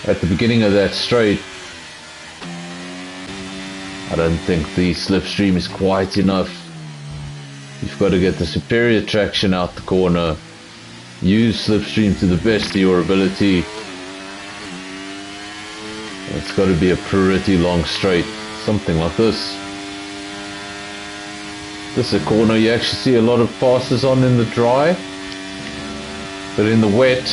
at the beginning of that straight, I don't think the slipstream is quite enough. You've got to get the superior traction out the corner, use slipstream to the best of your ability. It's got to be a pretty long straight. Something like this. This is a corner you actually see a lot of passes on in the dry, but in the wet,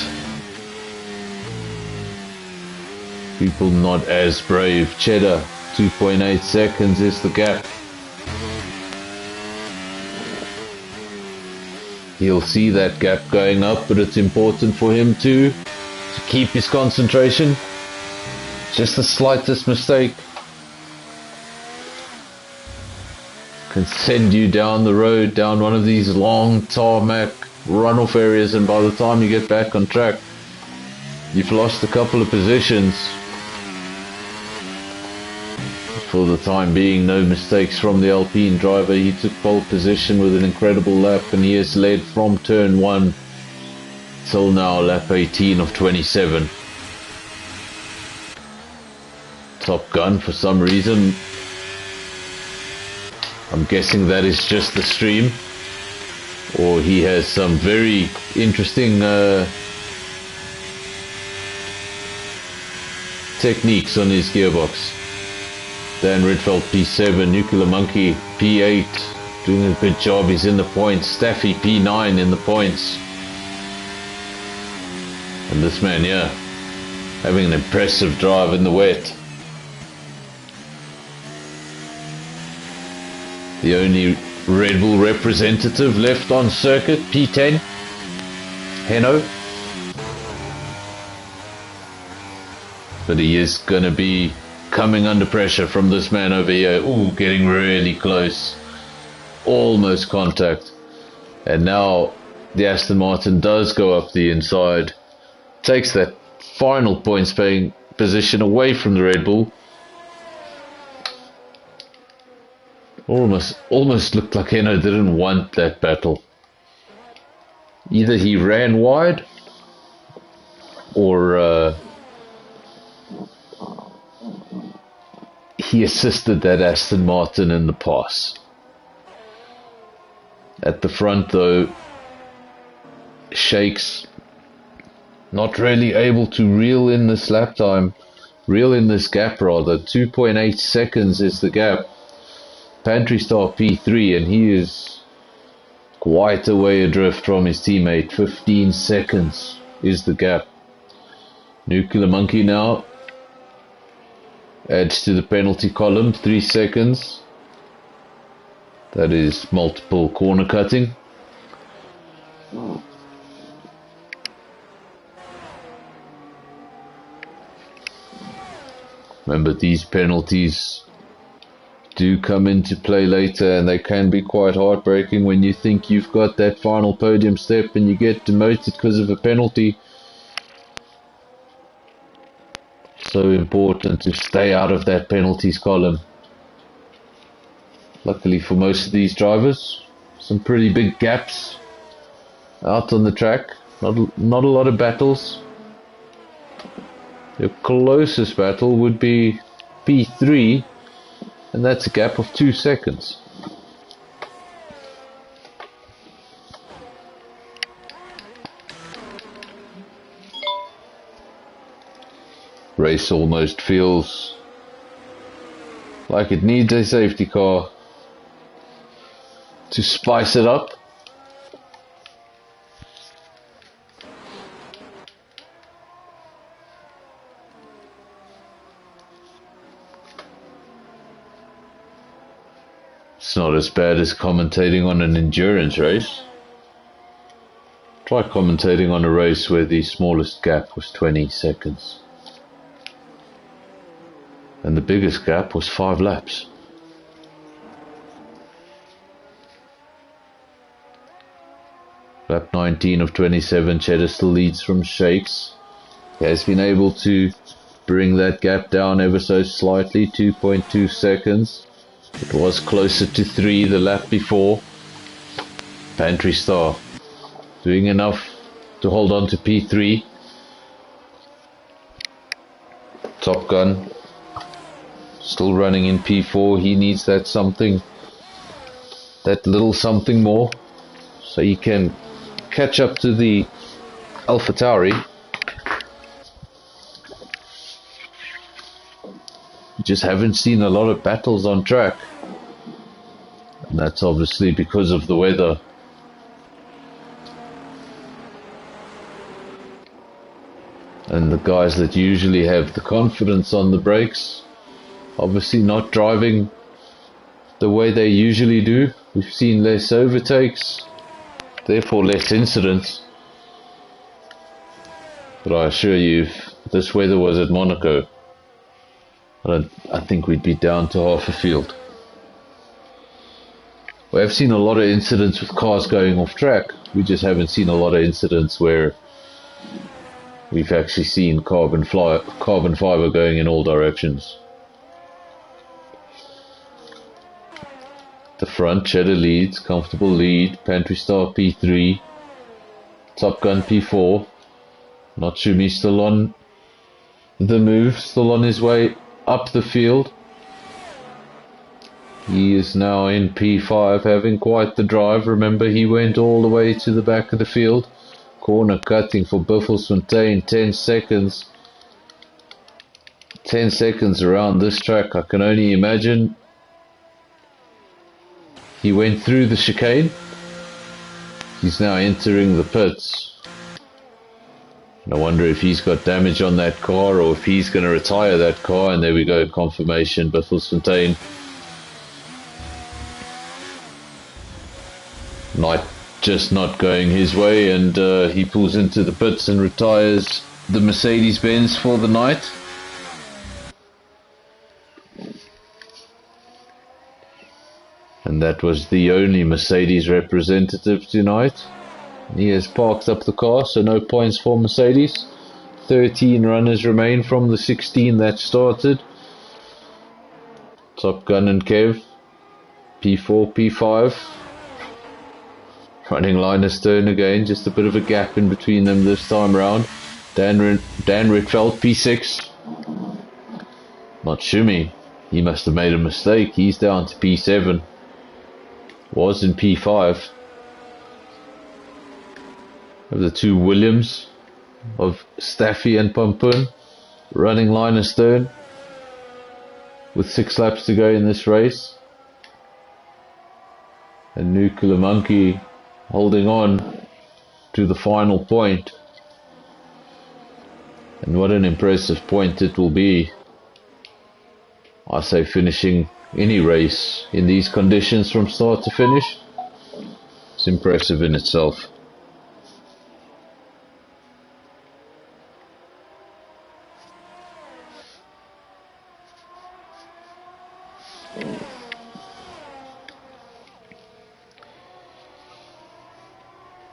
people not as brave. Cheddar, 2.8 seconds is the gap. He'll see that gap going up, but it's important for him to keep his concentration. Just the slightest mistake can send you down the road, down one of these long tarmac runoff areas, and by the time you get back on track, you've lost a couple of positions. For the time being, no mistakes from the Alpine driver. He took pole position with an incredible lap, and he has led from turn 1 till now, lap 18 of 27. Top Gun, for some reason, I'm guessing that is just the stream, or he has some very interesting techniques on his gearbox. Dan Ridfeld P7, Nuclear Monkey P8, doing a good job. He's in the points. Staffy P9 in the points. And this man, yeah, having an impressive drive in the wet. The only Red Bull representative left on circuit, P10, Heno. But he is going to be coming under pressure from this man over here. Ooh, getting really close. Almost contact. And now the Aston Martin does go up the inside. Takes that final points paying position away from the Red Bull. Almost looked like Heno didn't want that battle. Either he ran wide, or he assisted that Aston Martin in the pass. At the front though, Shakes not really able to reel in this lap time, reel in this gap rather. 2.8 seconds is the gap. Pantry Star P3, and he is quite a way adrift from his teammate. 15 seconds is the gap. Nuclear Monkey now adds to the penalty column, 3 seconds. That is multiple corner cutting. Remember, these penalties do come into play later, and they can be quite heartbreaking when you think you've got that final podium step and you get demoted because of a penalty. So important to stay out of that penalties column. Luckily for most of these drivers, some pretty big gaps out on the track. Not a lot of battles. Your closest battle would be P3, and that's a gap of 2 seconds. Race almost feels like it needs a safety car to spice it up. It's not as bad as commentating on an endurance race. Try commentating on a race where the smallest gap was 20 seconds. And the biggest gap was 5 laps. Lap 19 of 27, Cheddar still leads from Shakes. He has been able to bring that gap down ever so slightly, 2.2 seconds. It was closer to 3 the lap before. Pantry Star doing enough to hold on to P3. Top Gun still running in P4. He needs that something, that little something more, so he can catch up to the AlphaTauri. You just haven't seen a lot of battles on track, and that's obviously because of the weather. And the guys that usually have the confidence on the brakes, obviously not driving the way they usually do. We've seen less overtakes, therefore less incidents. But I assure you, if this weather was at Monaco, I think we'd be down to half a field. We have seen a lot of incidents with cars going off track. We just haven't seen a lot of incidents where we've actually seen carbon fiber going in all directions. The front, Cheddar leads, comfortable lead, Pantry Star P3, Top Gun P4, Natsumi still on the move, still on his way up the field. He is now in P5, having quite the drive. Remember, he went all the way to the back of the field. Corner cutting for Buffelsfontein, 10 seconds. 10 seconds around this track, I can only imagine. He went through the chicane. He's now entering the pits. And I wonder if he's got damage on that car or if he's going to retire that car. And there we go, confirmation. Buffelsfontein. Just not going his way, and he pulls into the pits and retires the Mercedes-Benz for the night. And that was the only Mercedes representative tonight. He has parked up the car, so no points for Mercedes. 13 runners remain from the 16 that started. Top Gun and Kev, P4, P5. Running line astern again, just a bit of a gap in between them this time round. Dan Rietveld, P6. Natsumi, he must have made a mistake. He's down to P7. Was in P5. Of the two Williams of Staffy and Pampun, running line astern with 6 laps to go in this race. And Nuclear Monkey holding on to the final point. And what an impressive point it will be. I say finishing any race in these conditions from start to finish, it's impressive in itself.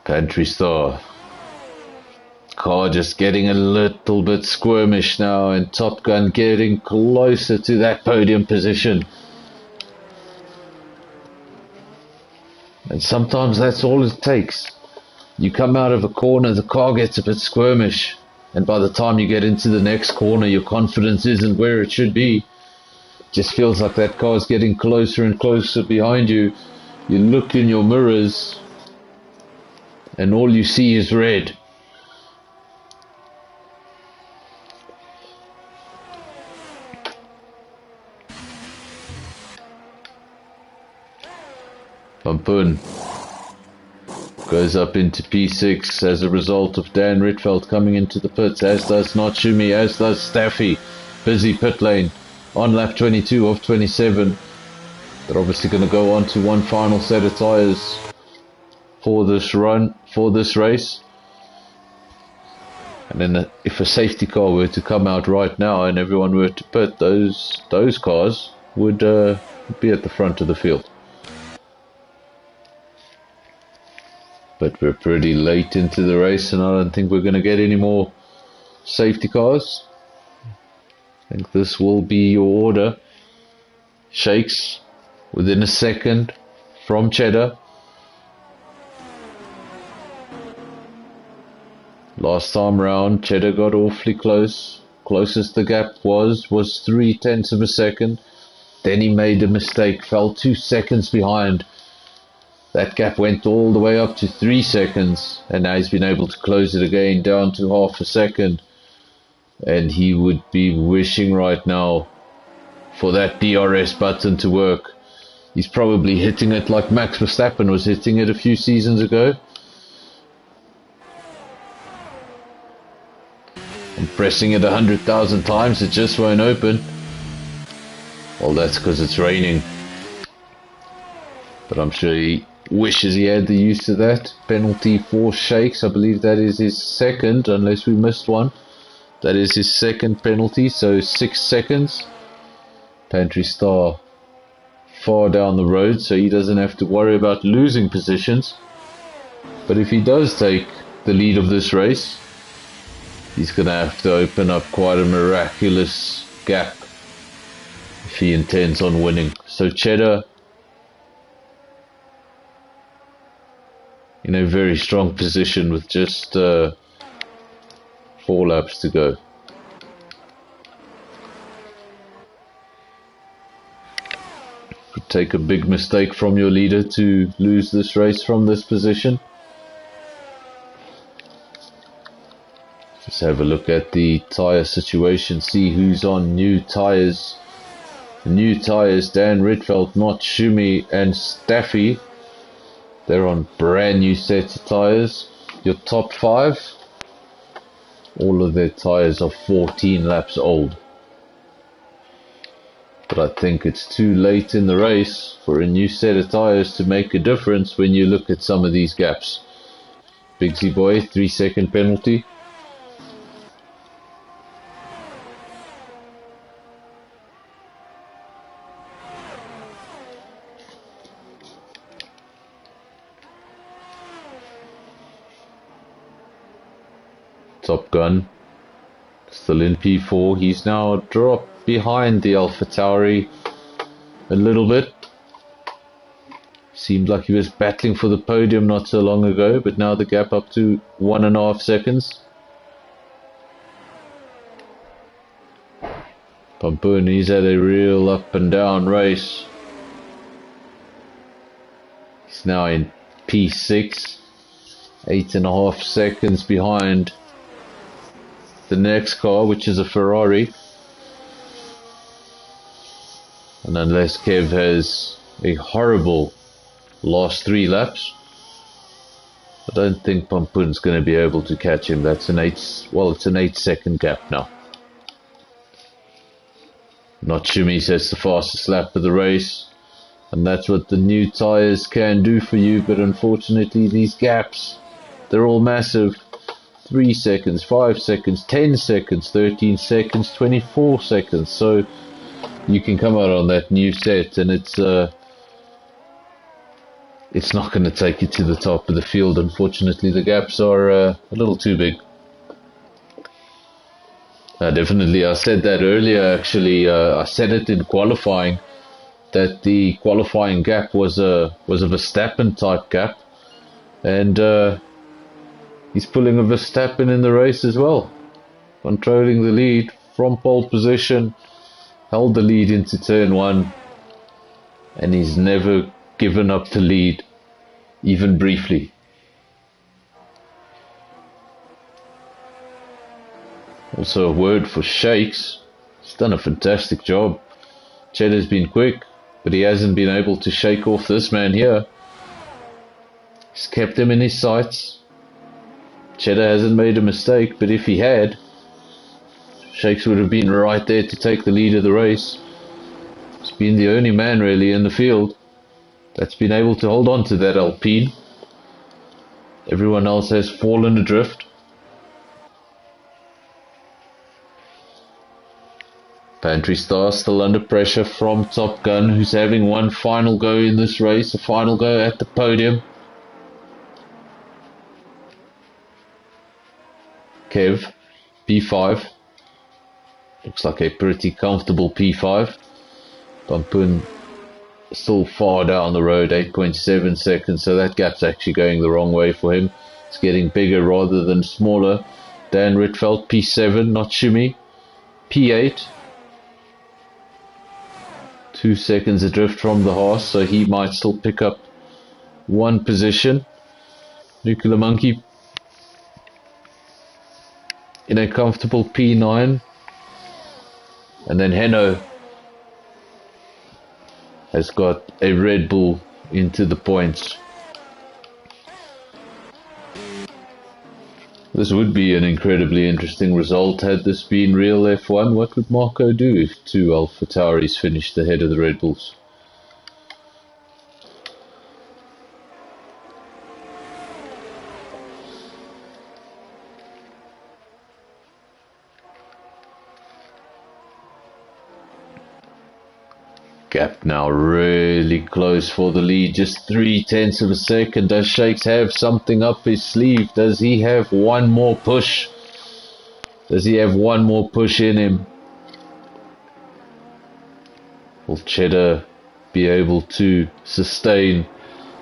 Pantry Star. Car just getting a little bit squirmish now, and Top Gun getting closer to that podium position. And sometimes that's all it takes. You come out of a corner, the car gets a bit squirmish, and by the time you get into the next corner, your confidence isn't where it should be. It just feels like that car is getting closer and closer behind you. You look in your mirrors, and all you see is red. Pampun goes up into P6 as a result of Dan Rietveld coming into the pits, as does Natsumi, as does Staffy. Busy pit lane on lap 22 of 27. They're obviously going to go on to one final set of tyres for this run, for this race. And then if a safety car were to come out right now and everyone were to pit, those cars would be at the front of the field. But we're pretty late into the race, and I don't think we're going to get any more safety cars. I think this will be your order. Shakes within a second from Cheddar. Last time round, Cheddar got awfully close. Closest the gap was 0.3 of a second. Then he made a mistake, fell 2 seconds behind. That gap went all the way up to 3 seconds, and now he's been able to close it again down to half a second. And he would be wishing right now for that DRS button to work. He's probably hitting it like Max Verstappen was hitting it a few seasons ago. And pressing it 100,000 times, it just won't open. Well, that's because it's raining. But I'm sure he wishes he had the use of that. Penalty for Shakes. I believe that is his second, unless we missed one. That is his second penalty, so 6 seconds. Pantry Star far down the road, so he doesn't have to worry about losing positions. But if he does take the lead of this race, he's going to have to open up quite a miraculous gap if he intends on winning. So Cheddar in a very strong position with just 4 laps to go. Could take a big mistake from your leader to lose this race from this position. Just have a look at the tyre situation, see who's on new tyres. The new tyres, Dan Ritfeld, Not Shumi and Staffy. They're on brand new sets of tyres. Your top 5, all of their tyres are 14 laps old. But I think it's too late in the race for a new set of tyres to make a difference when you look at some of these gaps. Bigsy boy, 3-second penalty. Top Gun, still in P4. He's now dropped behind the AlphaTauri a little bit. Seemed like he was battling for the podium not so long ago, but now the gap up to 1.5 seconds. Pampun, he's had a real up and down race. He's now in P6, 8.5 seconds behind the next car, which is a Ferrari. And unless Kev has a horrible last 3 laps, I don't think Pampun's going to be able to catch him. That's an 8-second gap now. Natsumi sets the fastest lap of the race, and that's what the new tyres can do for you. But unfortunately, these gaps, they're all massive. 3 seconds, 5 seconds, 10 seconds, 13 seconds, 24 seconds. So you can come out on that new set and it's not going to take you to the top of the field. Unfortunately, the gaps are a little too big. Definitely, I said that earlier actually. I said it in qualifying that the qualifying gap was a Verstappen type gap, and he's pulling a Verstappen in the race as well, controlling the lead from pole position, held the lead into turn 1, and he's never given up the lead, even briefly. Also a word for Shakes. He's done a fantastic job. Cheddar's been quick, but he hasn't been able to shake off this man here. He's kept him in his sights. Cheddar hasn't made a mistake, but if he had, Shakes would have been right there to take the lead of the race. He's been the only man really in the field that's been able to hold on to that Alpine. Everyone else has fallen adrift. Pantry Star still under pressure from Top Gun, who's having one final go in this race, a final go at the podium. Kev, P5. Looks like a pretty comfortable P5. Pampun still far down the road, 8.7 seconds, so that gap's actually going the wrong way for him. It's getting bigger rather than smaller. Dan Ritfeld, P7, not Shimi. P8. 2 seconds adrift from the Haas, so he might still pick up one position. Nuclear Monkey in a comfortable P9. And then Heno has got a Red Bull into the points. This would be an incredibly interesting result had this been real F1. What would Marco do if 2 AlphaTauris finished ahead of the Red Bulls? Gap now really close for the lead, just 0.3 of a second. Does Shakes have something up his sleeve? Does he have one more push? Does he have one more push in him? Will Cheddar be able to sustain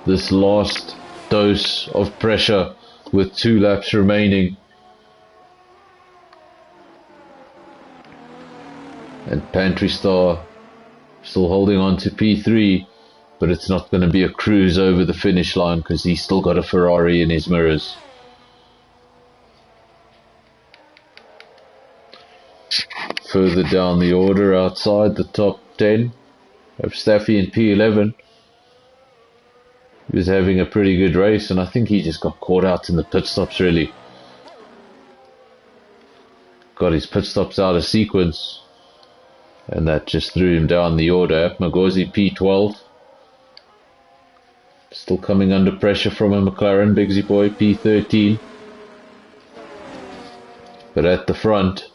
this last dose of pressure with 2 laps remaining? And Pantry Star still holding on to P3, but it's not going to be a cruise over the finish line because he's still got a Ferrari in his mirrors. Further down the order, outside the top 10, of Staffy in P11. He was having a pretty good race, and I think he just got caught out in the pit stops, really. Got his pit stops out of sequence, and that just threw him down the order. Magosi P12. Still coming under pressure from a McLaren, Bigsy Boy P13. But at the front,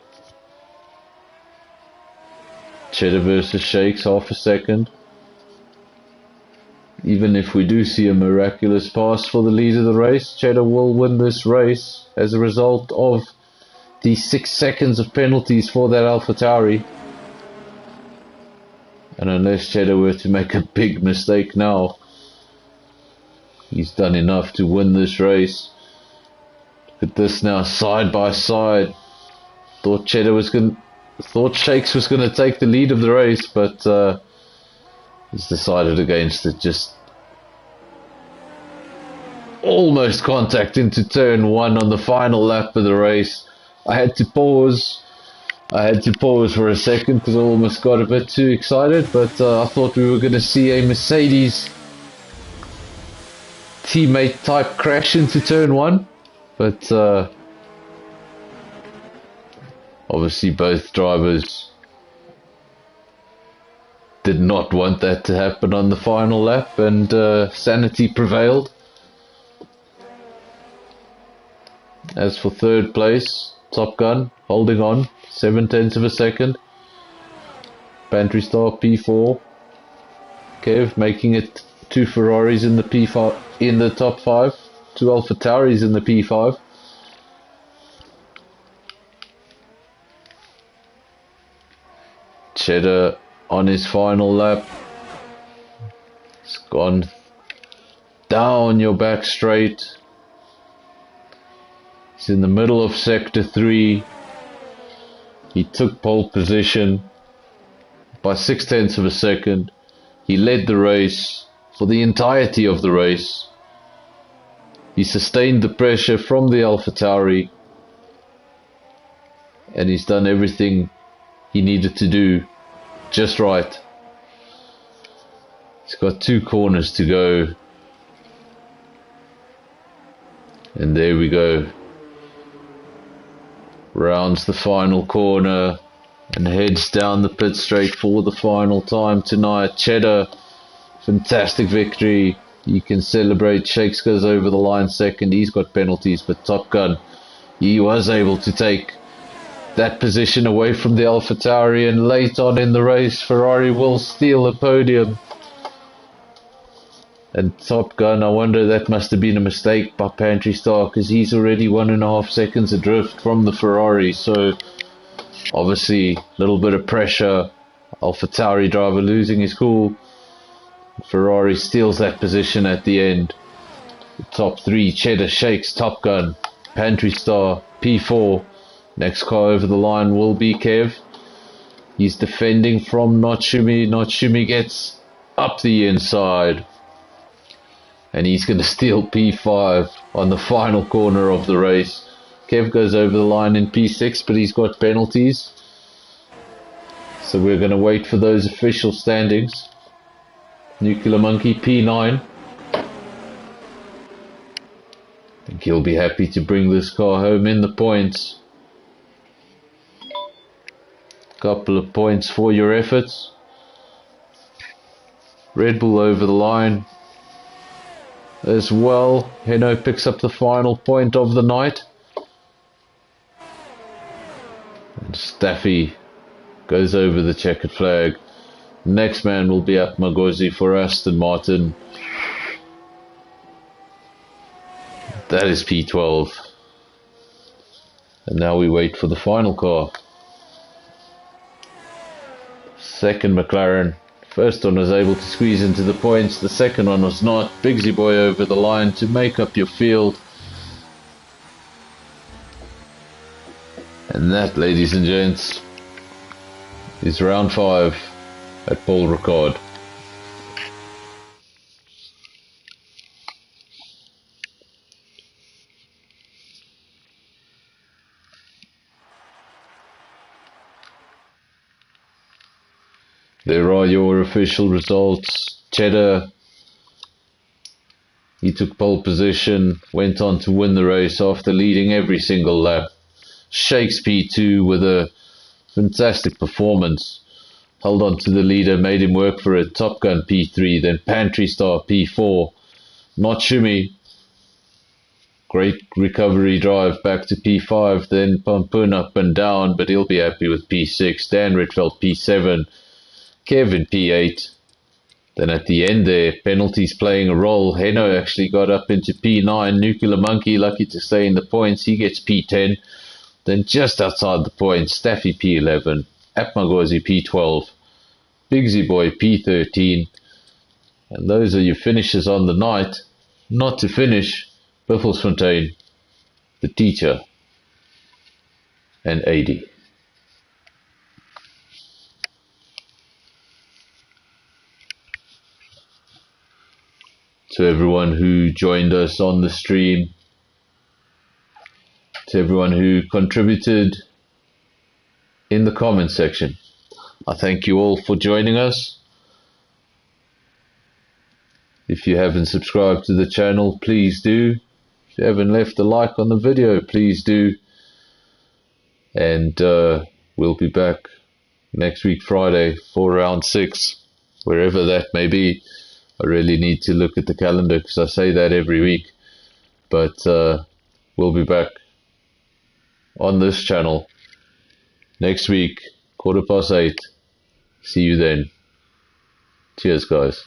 Cheddar versus Shakes, half a second. Even if we do see a miraculous pass for the lead of the race, Cheddar will win this race as a result of the 6 seconds of penalties for that AlphaTauri. And unless Cheddar were to make a big mistake now, he's done enough to win this race. Look at this now, side by side. Thought Shakes was going to take the lead of the race, but he's decided against it. Just almost contact into turn 1 on the final lap of the race. I had to pause for a second because I almost got a bit too excited, but I thought we were going to see a Mercedes teammate type crash into turn 1, but obviously both drivers did not want that to happen on the final lap, and sanity prevailed. As for third place, Top Gun holding on 0.7 of a second. Pantry Star P4. Kev making it 2 Ferraris in the P5 in the top 5, 2 AlphaTauris in the P5. Cheddar on his final lap. It's gone down your back straight. He's in the middle of sector 3. He took pole position by 0.6 of a second. He led the race for the entirety of the race. He sustained the pressure from the AlphaTauri, and he's done everything he needed to do just right. He's got 2 corners to go, and there we go. Rounds the final corner and heads down the pit straight for the final time tonight. Cheddar, fantastic victory. You can celebrate. Shakes goes over the line second. He's got penalties, but Top Gun, he was able to take that position away from the AlphaTauri, and late on in the race, Ferrari will steal a podium. And Top Gun, I wonder, that must have been a mistake by Pantry Star, because he's already 1.5 seconds adrift from the Ferrari. So obviously a little bit of pressure. AlphaTauri driver losing his cool. Ferrari steals that position at the end. The top 3, Cheddar, Shakes, Top Gun, Pantry Star, P4. Next car over the line will be Kev. He's defending from Notsumi. Notsumi gets up the inside, and he's going to steal P5 on the final corner of the race. Kev goes over the line in P6, but he's got penalties. So we're going to wait for those official standings. Nuclear Monkey P9. I think he'll be happy to bring this car home in the points. Couple of points for your efforts. Red Bull over the line as well. Heno picks up the final point of the night. And Staffy goes over the checkered flag. Next man will be Atmagozi for Aston Martin. That is P12. And now we wait for the final car. Second McLaren. First one was able to squeeze into the points. The second one was not. Bigsy Boy over the line to make up your field. And that, ladies and gents, is round 5 at Paul Ricard. There are your official results. Cheddar, he took pole position, went on to win the race after leading every single lap. Shakes P2 with a fantastic performance. Held on to the leader, made him work for it. Top Gun P3, then Pantry Star P4. Not Shimmy. Great recovery drive back to P5, then Pampun up and down, but he'll be happy with P6. Dan Ritfeld P7. Kevin P8. Then at the end there, penalties playing a role. Heno actually got up into P9. Nuclear Monkey, lucky to stay in the points. He gets P10. Then just outside the points, Staffy P11. Atmagozi P12. Bigsy Boy P13. And those are your finishes on the night. Not to finish, Biffelsfontein, the teacher, and AD. To everyone who joined us on the stream, to everyone who contributed in the comment section, I thank you all for joining us. If you haven't subscribed to the channel, please do. If you haven't left a like on the video, please do. And we'll be back next week Friday for round 6, wherever that may be. I really need to look at the calendar because I say that every week. But we'll be back on this channel next week, 8:15. See you then. Cheers, guys.